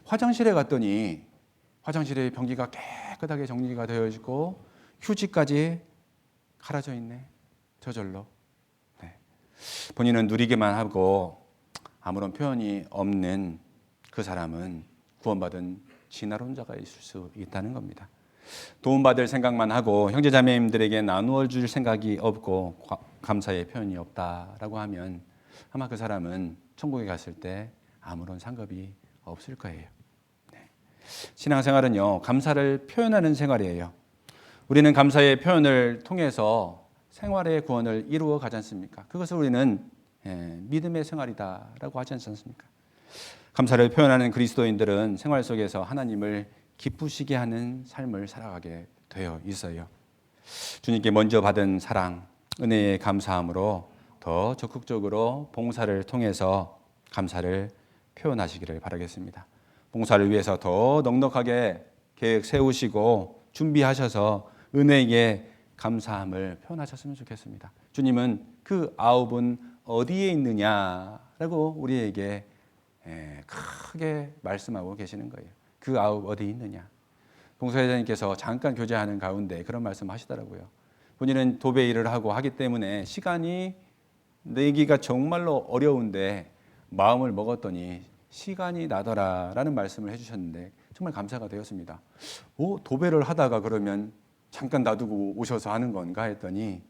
화장실에 갔더니 화장실에 변기가 깨끗하게 정리가 되어 있고 휴지까지 갈아져 있네. 저절로. 네. 본인은 누리기만 하고 아무런 표현이 없는 그 사람은 구원받은 진화론자가 있을 수 있다는 겁니다. 도움받을 생각만 하고 형제자매님들에게 나누어 줄 생각이 없고 감사의 표현이 없다라고 하면 아마 그 사람은 천국에 갔을 때 아무런 상급이 없을 거예요. 네. 신앙생활은요, 감사를 표현하는 생활이에요. 우리는 감사의 표현을 통해서 생활의 구원을 이루어 가지 않습니까? 그것을 우리는 믿음의 생활이다라고 하지 않습니까? 감사를 표현하는 그리스도인들은 생활 속에서 하나님을 기쁘시게 하는 삶을 살아가게 되어 있어요. 주님께 먼저 받은 사랑, 은혜의 감사함으로 더 적극적으로 봉사를 통해서 감사를 표현하시기를 바라겠습니다. 봉사를 위해서 더 넉넉하게 계획 세우시고 준비하셔서 은혜의 감사함을 표현하셨으면 좋겠습니다. 주님은 그 아홉은 어디에 있느냐라고 우리에게 크게 말씀하고 계시는 거예요. 그 아홉 어디 있느냐. 봉사회장님께서 잠깐 교제하는 가운데 그런 말씀 하시더라고요. 본인은 도배 일을 하고 하기 때문에 시간이 내기가 정말로 어려운데 마음을 먹었더니 시간이 나더라라는 말씀을 해주셨는데 정말 감사가 되었습니다. 도배를 하다가 그러면 잠깐 놔두고 오셔서 하는 건가 했더니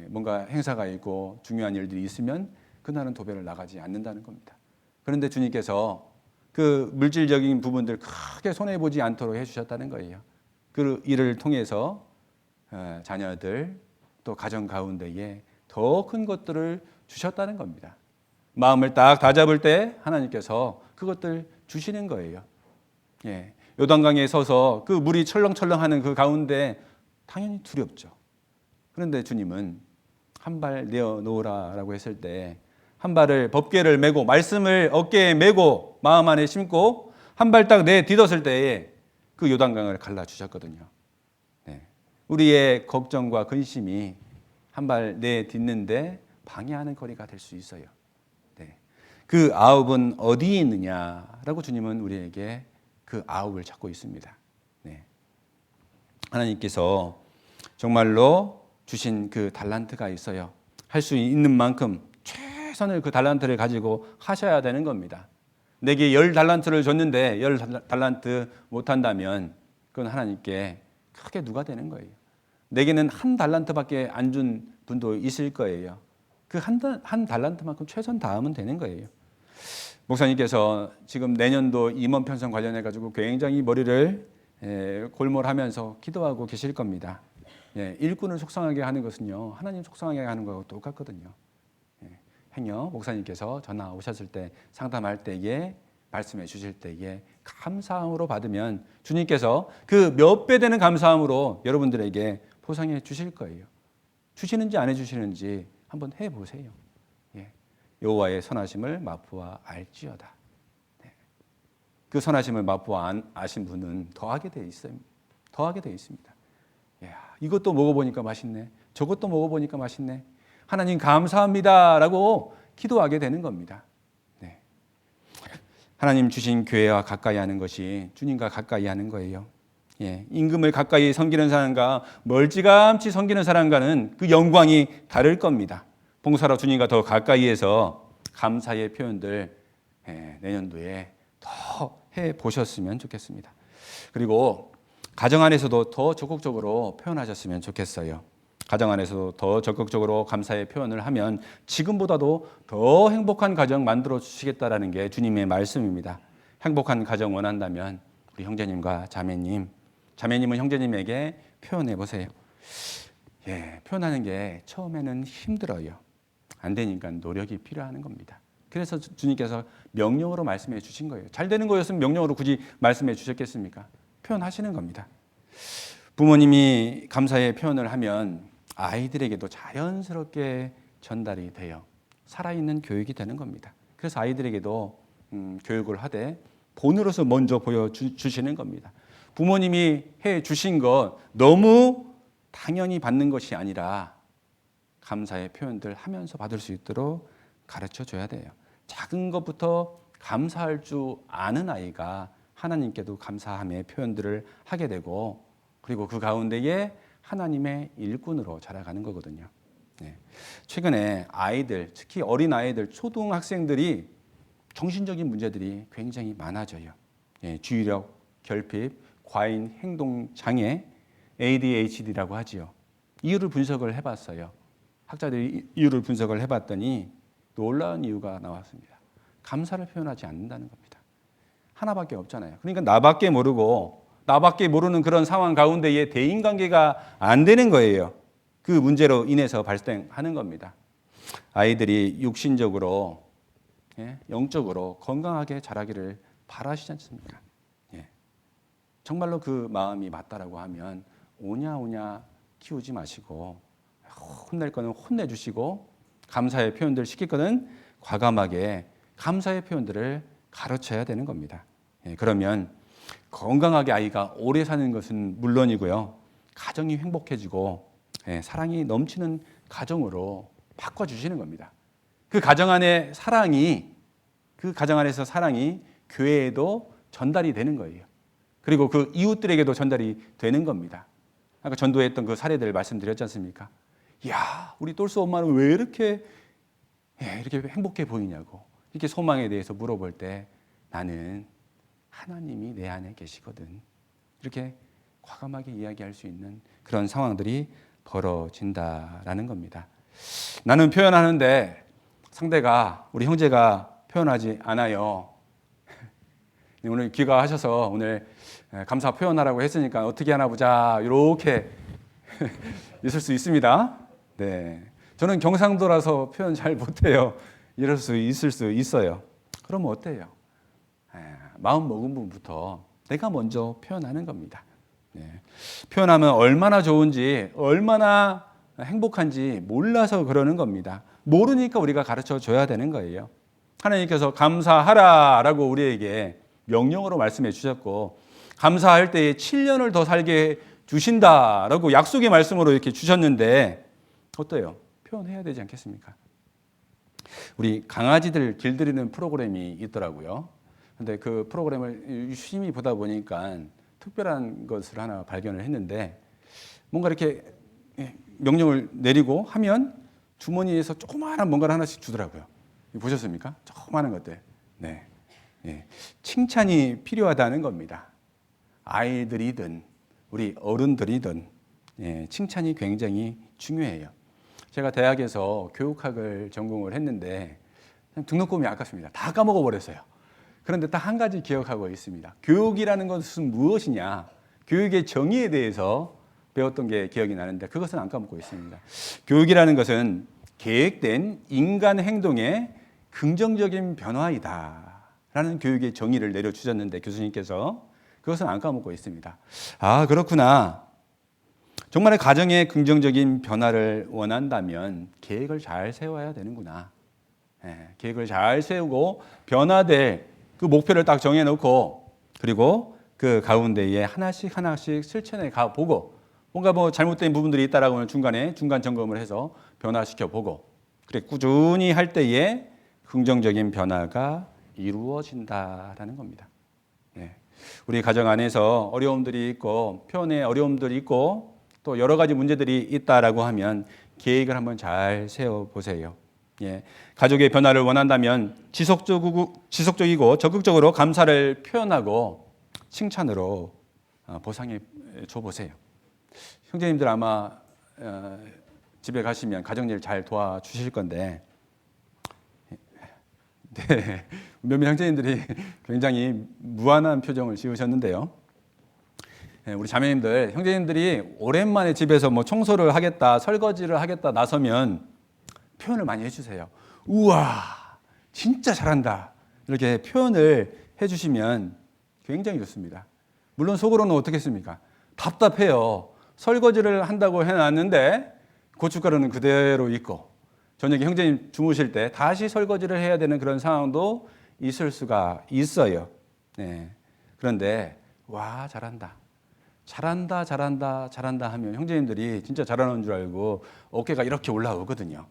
뭔가 행사가 있고 중요한 일들이 있으면 그날은 도배를 나가지 않는다는 겁니다. 그런데 주님께서 그 물질적인 부분들 크게 손해보지 않도록 해주셨다는 거예요. 그 일을 통해서 자녀들 또 가정 가운데에 더 큰 것들을 주셨다는 겁니다. 마음을 딱 다잡을 때 하나님께서 그것들 주시는 거예요. 요단강에 서서 그 물이 철렁철렁하는 그 가운데 당연히 두렵죠. 그런데 주님은 한 발 내어놓으라라고 했을 때 한 발을 법궤를 메고 말씀을 어깨에 메고 마음 안에 심고 한 발 딱 내딛었을 때에 그 요단강을 갈라주셨거든요. 우리의 걱정과 근심이 한 발 내딛는데 방해하는 거리가 될 수 있어요. 그 아홉은 어디에 있느냐라고 주님은 우리에게 그 아홉을 찾고 있습니다. 하나님께서 정말로 주신 그 달란트가 있어요. 할 수 있는 만큼 최선을 그 달란트를 가지고 하셔야 되는 겁니다. 내게 10달란트를 줬는데 10달란트 못한다면 그건 하나님께 크게 누가 되는 거예요. 내게는 1달란트밖에 안 준 분도 있을 거예요. 그 한 달란트만큼 최선 다하면 되는 거예요. 목사님께서 지금 내년도 임원 편성 관련해 가지고 굉장히 머리를 골몰하면서 기도하고 계실 겁니다. 일꾼을 속상하게 하는 것은요, 하나님 속상하게 하는 거하고 똑같거든요. 행여 목사님께서 전화 오셨을 때 상담할 때에 말씀해 주실 때에 감사함으로 받으면 주님께서 그 몇 배 되는 감사함으로 여러분들에게 보상해 주실 거예요. 주시는지 안 해주시는지 한번 해보세요. 여호와의 선하심을 맛보아 알지어다. 그 선하심을 맛보아 아신 분은 더하게 돼 있어요. 더하게 돼 있습니다. 이것도 먹어보니까 맛있네. 저것도 먹어보니까 맛있네. 하나님 감사합니다라고 기도하게 되는 겁니다. 하나님 주신 교회와 가까이 하는 것이 주님과 가까이 하는 거예요. 임금을 가까이 섬기는 사람과 멀찌감치 섬기는 사람과는 그 영광이 다를 겁니다. 봉사로 주님과 더 가까이해서 감사의 표현들 내년도에 더 해보셨으면 좋겠습니다. 그리고 가정 안에서도 더 적극적으로 표현하셨으면 좋겠어요. 가정 안에서도 더 적극적으로 감사의 표현을 하면 지금보다도 더 행복한 가정 만들어 주시겠다라는 게 주님의 말씀입니다. 행복한 가정 원한다면 우리 형제님과 자매님은 형제님에게 표현해 보세요. 표현하는 게 처음에는 힘들어요. 안 되니까 노력이 필요한 겁니다. 그래서 주님께서 명령으로 말씀해 주신 거예요. 잘 되는 거였으면 명령으로 굳이 말씀해 주셨겠습니까? 표현하시는 겁니다. 부모님이 감사의 표현을 하면 아이들에게도 자연스럽게 전달이 돼요. 살아있는 교육이 되는 겁니다. 그래서 아이들에게도 교육을 하되 본으로서 먼저 보여주시는 겁니다. 부모님이 해주신 것 너무 당연히 받는 것이 아니라 감사의 표현들 하면서 받을 수 있도록 가르쳐 줘야 돼요. 작은 것부터 감사할 줄 아는 아이가 하나님께도 감사함의 표현들을 하게 되고, 그리고 그 가운데에 하나님의 일꾼으로 자라가는 거거든요. 네. 최근에 아이들, 특히 어린 아이들, 초등학생들이 정신적인 문제들이 굉장히 많아져요. 예, 주의력, 결핍, 과잉 행동 장애, ADHD라고 하지요. 이유를 분석을 해봤어요. 학자들이 이유를 분석을 해봤더니 놀라운 이유가 나왔습니다. 감사를 표현하지 않는다는 겁니다. 하나밖에 없잖아요. 그러니까 나밖에 모르고 나밖에 모르는 그런 상황 가운데에 대인관계가 안 되는 거예요. 그 문제로 인해서 발생하는 겁니다. 아이들이 육신적으로, 영적으로 건강하게 자라기를 바라시지 않습니까? 정말로 그 마음이 맞다라고 하면 오냐오냐 키우지 마시고, 혼낼 거는 혼내주시고, 감사의 표현들 시킬 거는 과감하게 감사의 표현들을 가르쳐야 되는 겁니다. 그러면 건강하게 아이가 오래 사는 것은 물론이고요, 가정이 행복해지고 사랑이 넘치는 가정으로 바꿔주시는 겁니다. 그 가정 안에 사랑이, 그 가정 안에서 사랑이 교회에도 전달이 되는 거예요. 그리고 그 이웃들에게도 전달이 되는 겁니다. 아까 전도했던 그 사례들 말씀드렸지 않습니까? 이야, 우리 똘스 엄마는 왜 이렇게 행복해 보이냐고, 이렇게 소망에 대해서 물어볼 때 나는 하나님이 내 안에 계시거든, 이렇게 과감하게 이야기할 수 있는 그런 상황들이 벌어진다라는 겁니다. 나는 표현하는데 상대가, 우리 형제가 표현하지 않아요. 오늘 귀가하셔서 오늘 감사 표현하라고 했으니까 어떻게 하나 보자, 이렇게 있을 수 있습니다. 네, 저는 경상도라서 표현 잘 못해요. 이럴 수 있을 수 있어요. 그러면 어때요? 마음 먹은 분부터 내가 먼저 표현하는 겁니다. 표현하면 얼마나 좋은지, 얼마나 행복한지 몰라서 그러는 겁니다. 모르니까 우리가 가르쳐 줘야 되는 거예요. 하나님께서 감사하라라고 우리에게 명령으로 말씀해 주셨고, 감사할 때에 7년을 더 살게 주신다라고 약속의 말씀으로 이렇게 주셨는데 어때요? 표현해야 되지 않겠습니까? 우리 강아지들 길들이는 프로그램이 있더라고요. 근데 그 프로그램을 유심히 보다 보니까 특별한 것을 하나 발견을 했는데, 뭔가 이렇게 명령을 내리고 하면 주머니에서 조그마한 뭔가를 하나씩 주더라고요. 보셨습니까? 조그마한 것들. 네. 칭찬이 필요하다는 겁니다. 아이들이든 우리 어른들이든 칭찬이 굉장히 중요해요. 제가 대학에서 교육학을 전공을 했는데 등록금이 아깝습니다. 다 까먹어 버렸어요. 그런데 딱 한 가지 기억하고 있습니다. 교육이라는 것은 무엇이냐, 교육의 정의에 대해서 배웠던 게 기억이 나는데 그것은 안 까먹고 있습니다. 교육이라는 것은 계획된 인간 행동의 긍정적인 변화이다 라는 교육의 정의를 내려주셨는데, 교수님께서 그것은 안 까먹고 있습니다. 아, 그렇구나. 정말 가정의 긍정적인 변화를 원한다면 계획을 잘 세워야 되는구나. 계획을 잘 세우고 변화될 그 목표를 딱 정해놓고, 그리고 그 가운데에 하나씩 하나씩 실천해 가보고, 뭔가 뭐 잘못된 부분들이 있다라고 하면 중간에 중간 점검을 해서 변화시켜 보고, 그래 꾸준히 할 때에 긍정적인 변화가 이루어진다라는 겁니다. 우리 가정 안에서 어려움들이 있고 표현에 어려움들이 있고 또 여러 가지 문제들이 있다라고 하면 계획을 한번 잘 세워보세요. 가족의 변화를 원한다면 지속적이고 적극적으로 감사를 표현하고 칭찬으로 보상해 줘보세요. 형제님들 아마 집에 가시면 가정일 잘 도와주실 건데, 네, 몇몇 형제님들이 굉장히 무한한 표정을 지으셨는데요. 우리 자매님들, 형제님들이 오랜만에 집에서 뭐 청소를 하겠다, 설거지를 하겠다 나서면 표현을 많이 해주세요. 우와, 진짜 잘한다, 이렇게 표현을 해주시면 굉장히 좋습니다. 물론 속으로는 어떻겠습니까? 답답해요. 설거지를 한다고 해놨는데 고춧가루는 그대로 있고, 저녁에 형제님 주무실 때 다시 설거지를 해야 되는 그런 상황도 있을 수가 있어요. 그런데 와, 잘한다 하면 형제님들이 진짜 잘하는 줄 알고 어깨가 이렇게 올라오거든요.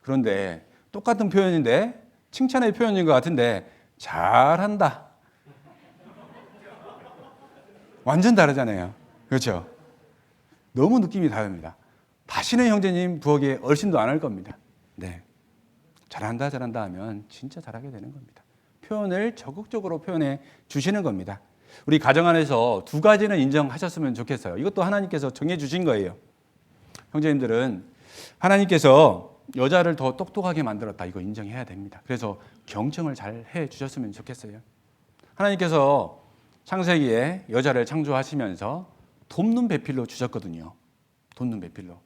그런데 똑같은 표현인데 칭찬의 표현인 것 같은데 잘한다. 완전 다르잖아요. 그렇죠? 너무 느낌이 다릅니다. 다시는 형제님 부엌에 얼씬도 안 할 겁니다. 네. 잘한다 잘한다 하면 진짜 잘하게 되는 겁니다. 표현을 적극적으로 표현해 주시는 겁니다. 우리 가정 안에서 두 가지는 인정하셨으면 좋겠어요. 이것도 하나님께서 정해 주신 거예요. 형제님들은 하나님께서 여자를 더 똑똑하게 만들었다. 이거 인정해야 됩니다. 그래서 경청을 잘 해 주셨으면 좋겠어요. 하나님께서 창세기에 여자를 창조하시면서 돕는 배필로 주셨거든요. 돕는 배필로.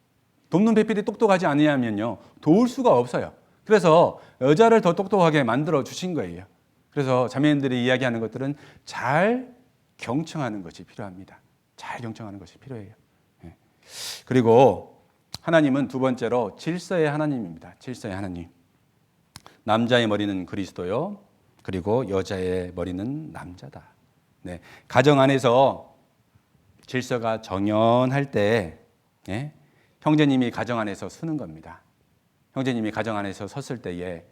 돕는 배필이 똑똑하지 않으면요 도울 수가 없어요. 그래서 여자를 더 똑똑하게 만들어 주신 거예요. 그래서 자매님들이 이야기하는 것들은 잘 경청하는 것이 필요합니다. 잘 경청하는 것이 필요해요. 그리고 하나님은 두 번째로 질서의 하나님입니다. 질서의 하나님. 남자의 머리는 그리스도요. 그리고 여자의 머리는 남자다. 네. 가정 안에서 질서가 정연할 때 형제님이 가정 안에서 서는 겁니다. 형제님이 가정 안에서 섰을 때에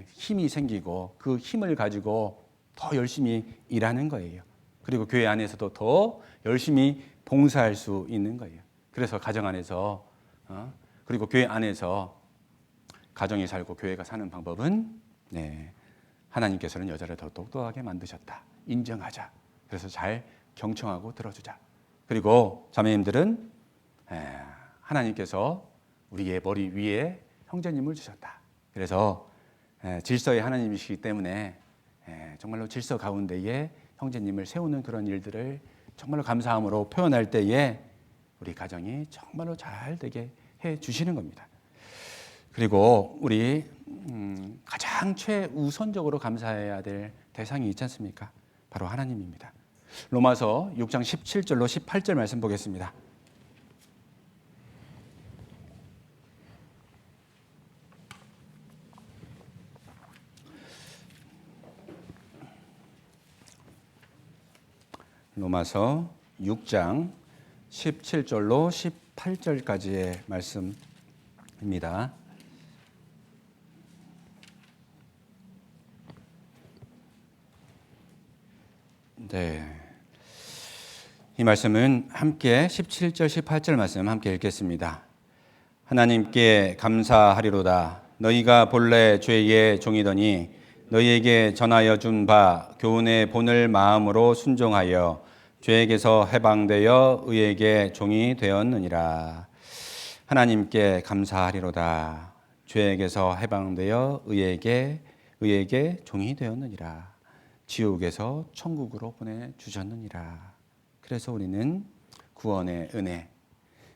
힘이 생기고 그 힘을 가지고 더 열심히 일하는 거예요. 그리고 교회 안에서도 더 열심히 봉사할 수 있는 거예요. 그래서 가정 안에서 그리고 교회 안에서 가정이 살고 교회가 사는 방법은 하나님께서는 여자를 더 똑똑하게 만드셨다. 인정하자. 그래서 잘 경청하고 들어주자. 그리고 자매님들은 하나님께서 우리의 머리 위에 형제님을 주셨다. 그래서 질서의 하나님이시기 때문에 정말로 질서 가운데에 형제님을 세우는 그런 일들을 정말로 감사함으로 표현할 때에 우리 가정이 정말로 잘 되게 해 주시는 겁니다. 그리고 우리 가장 최우선적으로 감사해야 될 대상이 있지 않습니까? 바로 하나님입니다. 로마서 6장 17절로 18절 말씀 보겠습니다. 로마서 6장 17절로 18절까지의 말씀입니다. 네. 이 말씀은 함께 17절, 18절 말씀 함께 읽겠습니다. 하나님께 감사하리로다. 너희가 본래 죄의 종이더니 너희에게 전하여 준 바 교훈의 본을 마음으로 순종하여 죄에게서 해방되어 의에게 종이 되었느니라. 하나님께 감사하리로다. 죄에게서 해방되어 의에게 종이 되었느니라. 지옥에서 천국으로 보내주셨느니라. 그래서 우리는 구원의 은혜,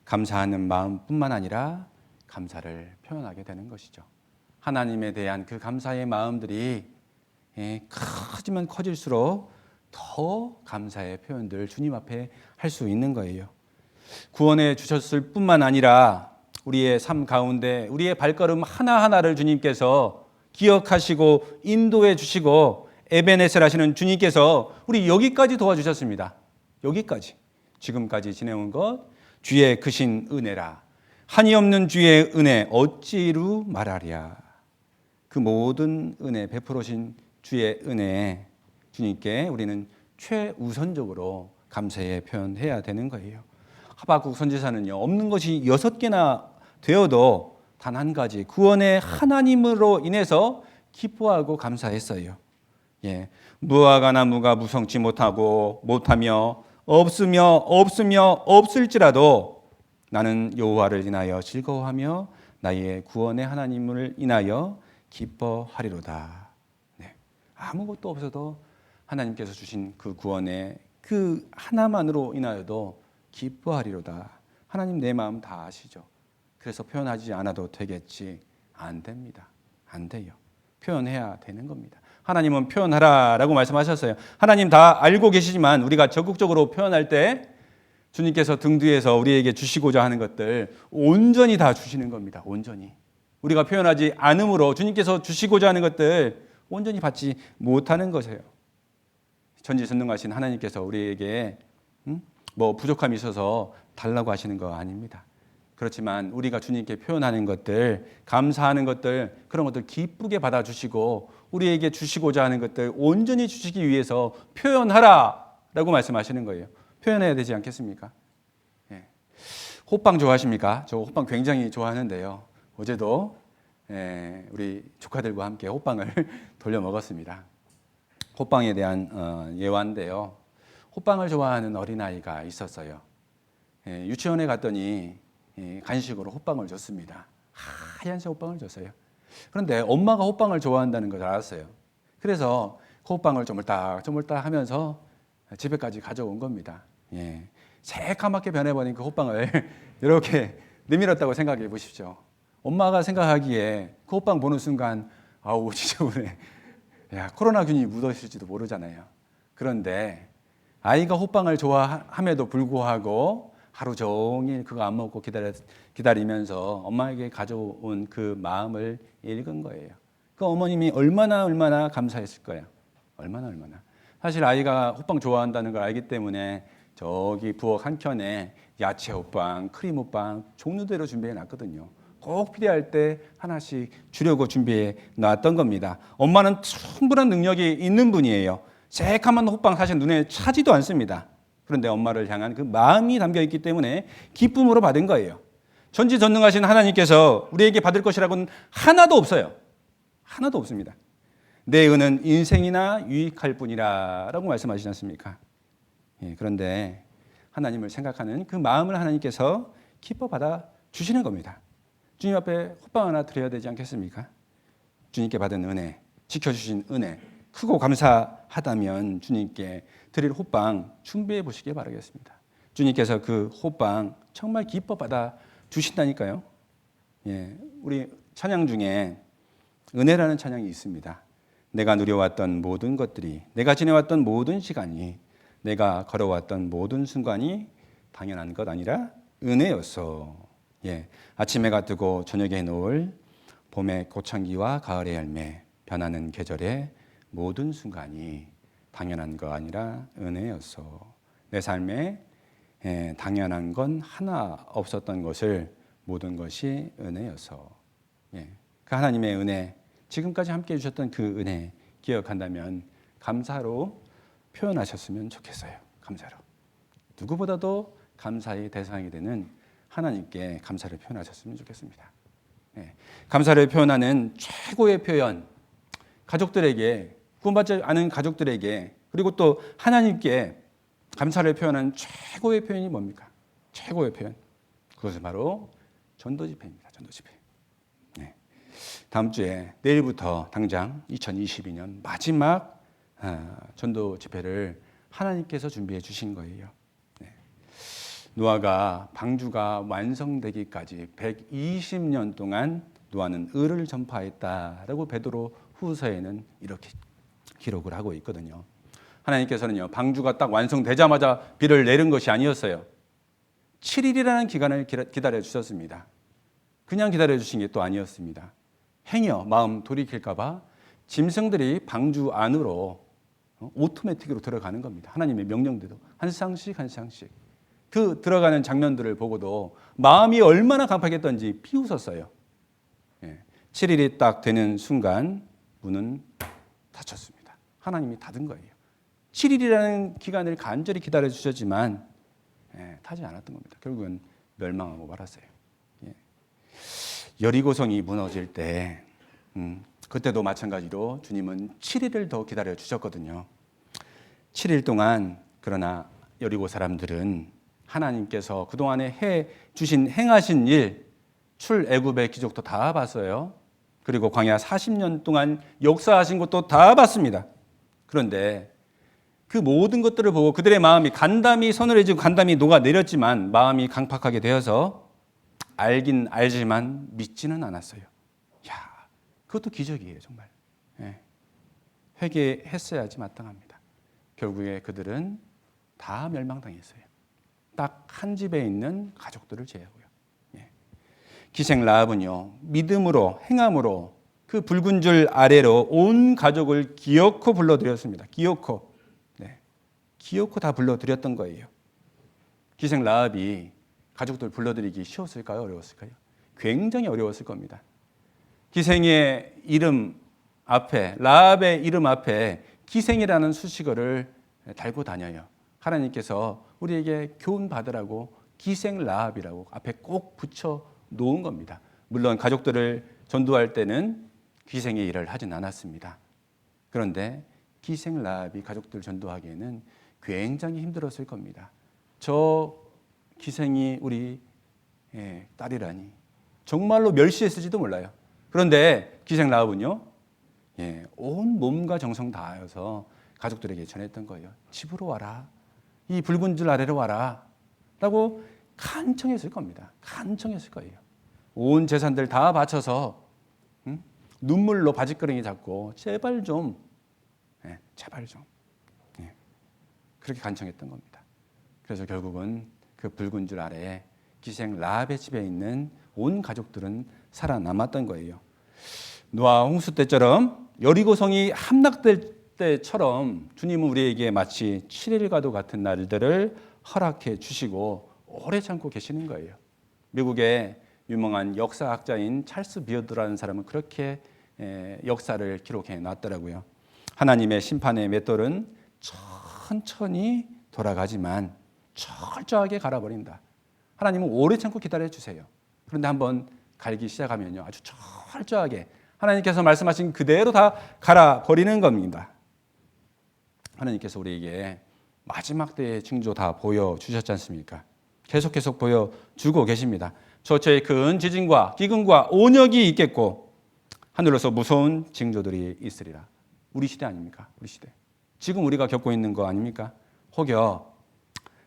감사하는 마음뿐만 아니라 감사를 표현하게 되는 것이죠. 하나님에 대한 그 감사의 마음들이 커지면 커질수록 더 감사의 표현들 주님 앞에 할 수 있는 거예요. 구원해 주셨을 뿐만 아니라 우리의 삶 가운데 우리의 발걸음 하나하나를 주님께서 기억하시고 인도해 주시고 에베네셀 하시는 주님께서 우리 여기까지 도와주셨습니다. 여기까지. 지금까지 지내온 것 주의 크신 은혜라. 한이 없는 주의 은혜 어찌루 말하랴. 그 모든 은혜 베풀어신 주의 은혜 주님께 우리는 최우선적으로 감사의 표현해야 되는 거예요. 하박국 선지자는요, 없는 것이 6개나 되어도 단 한 가지 구원의 하나님으로 인해서 기뻐하고 감사했어요. 무화과 나무가 무성치 못하며 없을지라도 나는 여호와를 인하여 즐거워하며 나의 구원의 하나님을 인하여 기뻐하리로다. 아무것도 없어도 하나님께서 주신 그 구원의 그 하나만으로 인하여도 기뻐하리로다. 하나님 내 마음 다 아시죠. 그래서 표현하지 않아도 되겠지. 안 됩니다. 안 돼요. 표현해야 되는 겁니다. 하나님은 표현하라라고 말씀하셨어요. 하나님 다 알고 계시지만 우리가 적극적으로 표현할 때 주님께서 등 뒤에서 우리에게 주시고자 하는 것들 온전히 다 주시는 겁니다. 온전히. 우리가 표현하지 않음으로 주님께서 주시고자 하는 것들 온전히 받지 못하는 것이에요. 전지전능하신 하나님께서 우리에게 뭐 부족함이 있어서 달라고 하시는 거 아닙니다. 그렇지만 우리가 주님께 표현하는 것들, 감사하는 것들, 그런 것들 기쁘게 받아주시고 우리에게 주시고자 하는 것들 온전히 주시기 위해서 표현하라라고 말씀하시는 거예요. 표현해야 되지 않겠습니까? 예. 호빵 좋아하십니까? 저 호빵 굉장히 좋아하는데요. 어제도 우리 조카들과 함께 호빵을 돌려 먹었습니다. 호빵에 대한 예화인데요. 호빵을 좋아하는 어린아이가 있었어요. 유치원에 갔더니 간식으로 호빵을 줬습니다. 하얀색 호빵을 줬어요. 그런데 엄마가 호빵을 좋아한다는 걸 알았어요. 그래서 그 호빵을 쪼물딱 하면서 집에까지 가져온 겁니다. 새까맣게 변해버린 그 호빵을 이렇게 내밀었다고 생각해 보십시오. 엄마가 생각하기에 그 호빵 보는 순간 아우 지저분해. 코로나균이 묻었을지도 모르잖아요. 그런데 아이가 호빵을 좋아함에도 불구하고 하루 종일 그거 안 먹고 기다리면서 엄마에게 가져온 그 마음을 읽은 거예요. 그 어머님이 얼마나 감사했을 거예요. 얼마나. 사실 아이가 호빵 좋아한다는 걸 알기 때문에 저기 부엌 한켠에 야채 호빵, 크림 호빵 종류대로 준비해 놨거든요. 꼭 필요할 때 하나씩 주려고 준비해 놨던 겁니다. 엄마는 충분한 능력이 있는 분이에요. 새카만 호빵 사실 눈에 차지도 않습니다. 그런데 엄마를 향한 그 마음이 담겨 있기 때문에 기쁨으로 받은 거예요. 전지전능하신 하나님께서 우리에게 받을 것이라고는 하나도 없어요. 하나도 없습니다. 내 은은 인생이나 유익할 뿐이라 라고 말씀하시지 않습니까? 그런데 하나님을 생각하는 그 마음을 하나님께서 기뻐 받아 주시는 겁니다. 주님 앞에 호빵 하나 드려야 되지 않겠습니까? 주님께 받은 은혜, 지켜주신 은혜, 크고 감사하다면 주님께 드릴 호빵 준비해 보시기 바라겠습니다. 주님께서 그 호빵 정말 기뻐 받아 주신다니까요. 우리 찬양 중에 은혜라는 찬양이 있습니다. 내가 누려왔던 모든 것들이, 내가 지내왔던 모든 시간이, 내가 걸어왔던 모든 순간이 당연한 것 아니라 은혜였어. 아침 해가 뜨고 저녁에 노을, 봄의 꽃향기와 가을의 열매, 변하는 계절의 모든 순간이 당연한 거 아니라 은혜였어. 내 삶에 당연한 건 하나 없었던 것을 모든 것이 은혜였어. 그 하나님의 은혜, 지금까지 함께 해주셨던 그 은혜 기억한다면 감사로 표현하셨으면 좋겠어요. 감사로. 누구보다도 감사의 대상이 되는 하나님께 감사를 표현하셨으면 좋겠습니다. 감사를 표현하는 최고의 표현, 가족들에게, 구원받지 않은 가족들에게, 그리고 또 하나님께 감사를 표현하는 최고의 표현이 뭡니까? 최고의 표현. 그것은 바로 전도 집회입니다. 전도 집회. 다음 주에 내일부터 당장 2022년 마지막 전도 집회를 하나님께서 준비해 주신 거예요. 노아가 방주가 완성되기까지 120년 동안 노아는 의를 전파했다라고 베드로 후서에는 이렇게 기록을 하고 있거든요. 하나님께서는요, 방주가 딱 완성되자마자 비를 내린 것이 아니었어요. 7일이라는 기간을 기다려 주셨습니다. 그냥 기다려 주신 게 또 아니었습니다. 행여 마음 돌이킬까 봐 짐승들이 방주 안으로 오토매틱으로 들어가는 겁니다. 하나님의 명령대로 한 쌍씩 그 들어가는 장면들을 보고도 마음이 얼마나 강팍했던지 비웃었어요. 7일이 딱 되는 순간 문은 닫혔습니다. 하나님이 닫은 거예요. 7일이라는 기간을 간절히 기다려 주셨지만 타지 않았던 겁니다. 결국은 멸망하고 말았어요. 여리고성이 무너질 때 그때도 마찬가지로 주님은 7일을 더 기다려 주셨거든요. 7일 동안 그러나 여리고 사람들은 하나님께서 그동안에 행하신 일, 출애굽의 기적도 다 봤어요. 그리고 광야 40년 동안 역사하신 것도 다 봤습니다. 그런데 그 모든 것들을 보고 그들의 마음이 간담이 서늘해지고 간담이 녹아내렸지만 마음이 강팍하게 되어서 알긴 알지만 믿지는 않았어요. 그것도 기적이에요, 정말. 회개했어야지 마땅합니다. 결국에 그들은 다 멸망당했어요. 딱 한 집에 있는 가족들을 제외하고요. 기생 라합은요, 믿음으로 행함으로 그 붉은 줄 아래로 온 가족을 기어코 불러들였습니다. 기어코 다 불러들였던 거예요. 기생 라합이 가족들 불러드리기 쉬웠을까요? 어려웠을까요? 굉장히 어려웠을 겁니다. 기생의 이름 앞에, 라합의 이름 앞에 기생이라는 수식어를 달고 다녀요. 하나님께서 우리에게 교훈 받으라고 기생 라합이라고 앞에 꼭 붙여 놓은 겁니다. 물론 가족들을 전도할 때는 기생의 일을 하진 않았습니다. 그런데 기생 라합이 가족들 전도하기에는 굉장히 힘들었을 겁니다. 저 기생이 우리 딸이라니 정말로 멸시했을지도 몰라요. 그런데 기생 라합은요, 온 몸과 정성 다하여서 가족들에게 전했던 거예요. 집으로 와라. 이 붉은 줄 아래로 와라. 라고 간청했을 겁니다. 간청했을 거예요. 온 재산들 다 바쳐서 눈물로 바짓가랑이 잡고 제발 좀, 제발 좀. 그렇게 간청했던 겁니다. 그래서 결국은 그 붉은 줄 아래에 기생 라합의 집에 있는 온 가족들은 살아남았던 거예요. 노아 홍수 때처럼 여리고성이 함락될 때처럼 주님은 우리에게 마치 7일과도 같은 날들을 허락해 주시고 오래 참고 계시는 거예요. 미국의 유명한 역사학자인 찰스 비어드라는 사람은 그렇게 역사를 기록해 놨더라고요. 하나님의 심판의 맷돌은 천천히 돌아가지만 철저하게 갈아버린다. 하나님은 오래 참고 기다려 주세요. 그런데 한번 갈기 시작하면요, 아주 철저하게 하나님께서 말씀하신 그대로 다 갈아버리는 겁니다. 하나님께서 우리에게 마지막 때의 징조 다 보여주셨지 않습니까? 계속 보여주고 계십니다. 저처의 큰 지진과 기근과 온역이 있겠고 하늘로서 무서운 징조들이 있으리라. 우리 시대 아닙니까? 우리 시대. 지금 우리가 겪고 있는 거 아닙니까? 혹여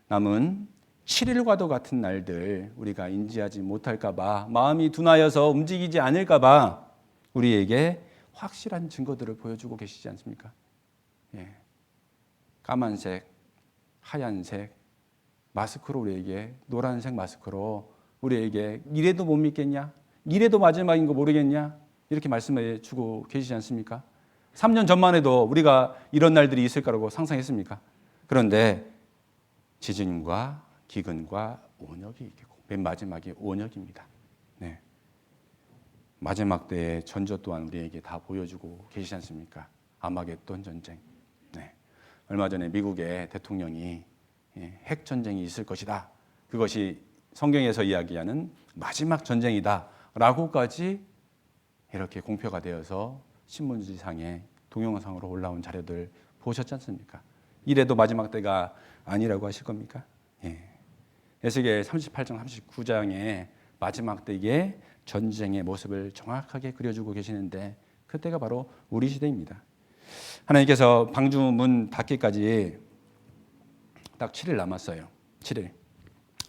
남은 7일과도 같은 날들 우리가 인지하지 못할까 봐, 마음이 둔하여서 움직이지 않을까 봐 우리에게 확실한 증거들을 보여주고 계시지 않습니까? 까만색, 하얀색 마스크로 우리에게, 노란색 마스크로 우리에게 이래도 못 믿겠냐? 이래도 마지막인 거 모르겠냐? 이렇게 말씀해 주고 계시지 않습니까? 3년 전만 해도 우리가 이런 날들이 있을 거라고 상상했습니까? 그런데 지진과 기근과 온역이 있겠고 맨 마지막이 온역입니다. 마지막 때의 전조 또한 우리에게 다 보여주고 계시지 않습니까? 아마겟돈 전쟁. 얼마 전에 미국의 대통령이 핵 전쟁이 있을 것이다. 그것이 성경에서 이야기하는 마지막 전쟁이다. 라고까지 이렇게 공표가 되어서 신문지상에 동영상으로 올라온 자료들 보셨지 않습니까? 이래도 마지막 때가 아니라고 하실 겁니까? 에스겔 38장 39장에 마지막 때의 전쟁의 모습을 정확하게 그려주고 계시는데 그때가 바로 우리 시대입니다. 하나님께서 방주 문 닫기까지 딱 7일 남았어요. 7일.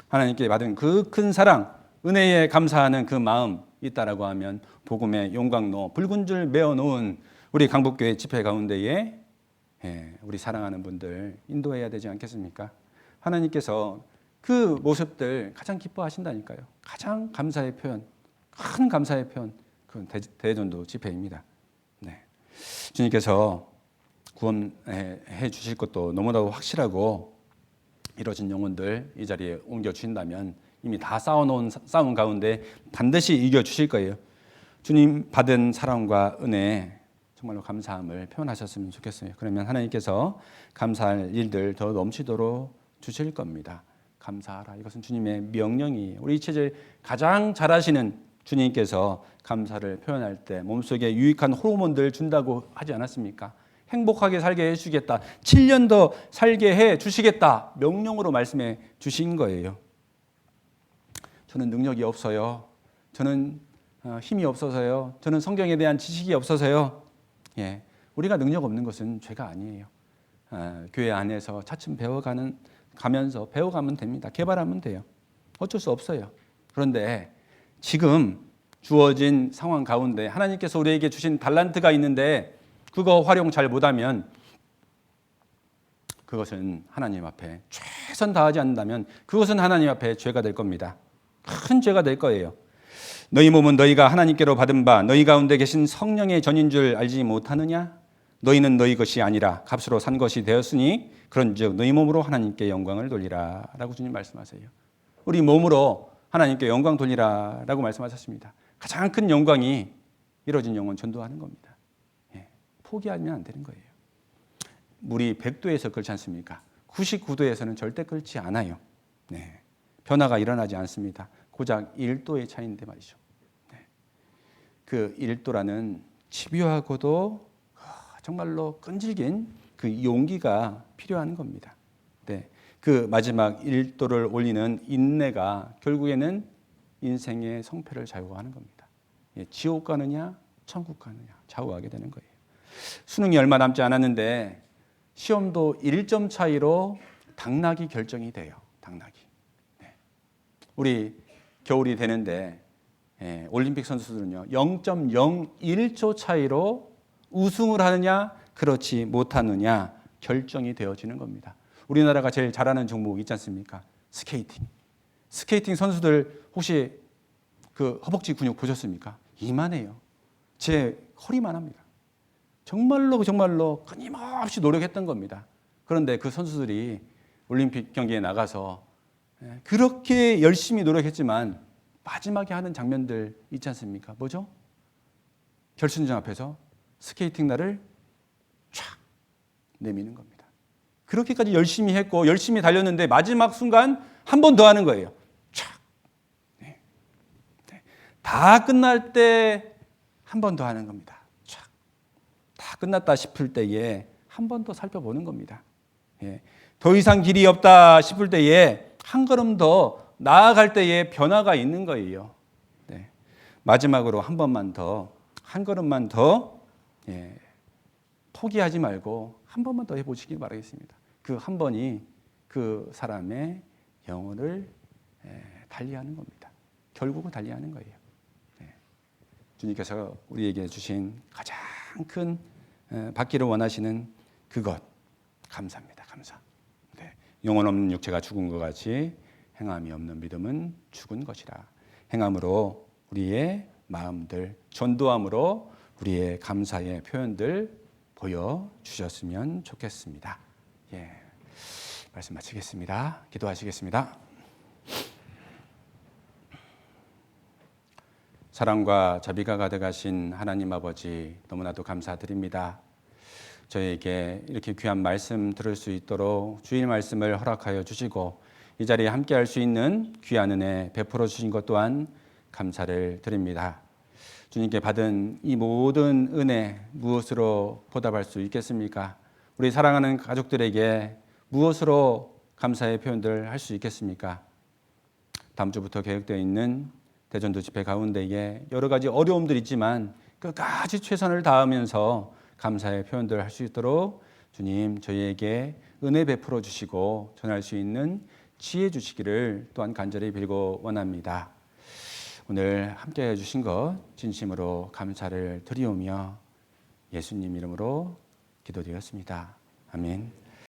하나님께 받은 그 큰 사랑, 은혜에 감사하는 그 마음 있다라고 하면 복음의 용광로, 붉은 줄 메어놓은 우리 강북교회 집회 가운데에 우리 사랑하는 분들 인도해야 되지 않겠습니까? 하나님께서 그 모습들 가장 기뻐하신다니까요. 가장 감사의 표현, 큰 감사의 표현, 그건 대전도 집회입니다. 주님께서 구원해 주실 것도 너무나도 확실하고 이뤄진 영혼들 이 자리에 옮겨 주신다면 이미 다 쌓아놓은 싸움 가운데 반드시 이겨 주실 거예요. 주님 받은 사랑과 은혜 정말로 감사함을 표현하셨으면 좋겠어요. 그러면 하나님께서 감사할 일들 더 넘치도록 주실 겁니다. 감사하라. 이것은 주님의 명령이에요. 우리 이 체질 가장 잘하시는 주님께서 감사를 표현할 때 몸속에 유익한 호르몬들 준다고 하지 않았습니까? 행복하게 살게 해주시겠다. 7년 더 살게 해주시겠다. 명령으로 말씀해 주신 거예요. 저는 능력이 없어요. 저는 힘이 없어서요. 저는 성경에 대한 지식이 없어서요. 우리가 능력 없는 것은 죄가 아니에요. 교회 안에서 차츰 가면서 배워가면 됩니다. 개발하면 돼요. 어쩔 수 없어요. 그런데 지금 주어진 상황 가운데 하나님께서 우리에게 주신 달란트가 있는데 그거 활용 잘 못하면 그것은 하나님 앞에 최선 다하지 않는다면 그것은 하나님 앞에 죄가 될 겁니다. 큰 죄가 될 거예요. 너희 몸은 너희가 하나님께로 받은 바 너희 가운데 계신 성령의 전인 줄 알지 못하느냐? 너희는 너희 것이 아니라 값으로 산 것이 되었으니 그런즉 너희 몸으로 하나님께 영광을 돌리라 라고 주님 말씀하세요. 우리 몸으로 하나님께 영광 돌리라라고 말씀하셨습니다. 가장 큰 영광이 이루어진 영혼 전도하는 겁니다. 포기하면 안 되는 거예요. 물이 100도에서 끓지 않습니까? 99도에서는 절대 끓지 않아요. 변화가 일어나지 않습니다. 고작 1도의 차이인데 말이죠. 그 1도라는 집요하고도 정말로 끈질긴 그 용기가 필요한 겁니다. 그 마지막 1도를 올리는 인내가 결국에는 인생의 성패를 좌우하는 겁니다. 지옥 가느냐 천국 가느냐 좌우하게 되는 거예요. 수능이 얼마 남지 않았는데 시험도 1점 차이로 당락이 결정이 돼요. 당락이. 우리 겨울이 되는데 올림픽 선수들은요 0.01초 차이로 우승을 하느냐 그렇지 못하느냐 결정이 되어지는 겁니다. 우리나라가 제일 잘하는 종목 있지 않습니까? 스케이팅. 스케이팅 선수들 혹시 그 허벅지 근육 보셨습니까? 이만해요. 제 허리만 합니다. 정말로 끊임없이 노력했던 겁니다. 그런데 그 선수들이 올림픽 경기에 나가서 그렇게 열심히 노력했지만 마지막에 하는 장면들 있지 않습니까? 뭐죠? 결승전 앞에서 스케이팅 날을 촥 내미는 겁니다. 그렇게까지 열심히 했고 열심히 달렸는데 마지막 순간 한 번 더 하는 거예요. 촥. 다 끝날 때 한 번 더 하는 겁니다. 촥. 다 끝났다 싶을 때에 한 번 더 살펴보는 겁니다. 더 이상 길이 없다 싶을 때에 한 걸음 더 나아갈 때에 변화가 있는 거예요. 마지막으로 한 번만 더, 한 걸음만 더 포기하지 말고 한 번만 더 해보시기 바라겠습니다. 그 한 번이 그 사람의 영혼을 달리하는 겁니다. 결국은 달리하는 거예요. 주님께서 우리에게 주신 가장 큰 받기를 원하시는 그것 감사합니다. 감사. 영혼 없는 육체가 죽은 것 같이 행함이 없는 믿음은 죽은 것이라. 행함으로 우리의 마음들, 전도함으로 우리의 감사의 표현들 보여주셨으면 좋겠습니다. 말씀 마치겠습니다. 기도하시겠습니다. 사랑과 자비가 가득하신 하나님 아버지 너무나도 감사드립니다. 저희에게 이렇게 귀한 말씀 들을 수 있도록 주일 말씀을 허락하여 주시고 이 자리에 함께 할 수 있는 귀한 은혜 베풀어 주신 것 또한 감사를 드립니다. 주님께 받은 이 모든 은혜 무엇으로 보답할 수 있겠습니까? 우리 사랑하는 가족들에게 무엇으로 감사의 표현들 할 수 있겠습니까? 다음 주부터 계획되어 있는 대전도 집회 가운데에 여러 가지 어려움들이 있지만 끝까지 최선을 다하면서 감사의 표현들 할 수 있도록 주님 저희에게 은혜 베풀어 주시고 전할 수 있는 지혜 주시기를 또한 간절히 빌고 원합니다. 오늘 함께 해주신 것 진심으로 감사를 드리오며 예수님 이름으로 기도드렸습니다. 아멘.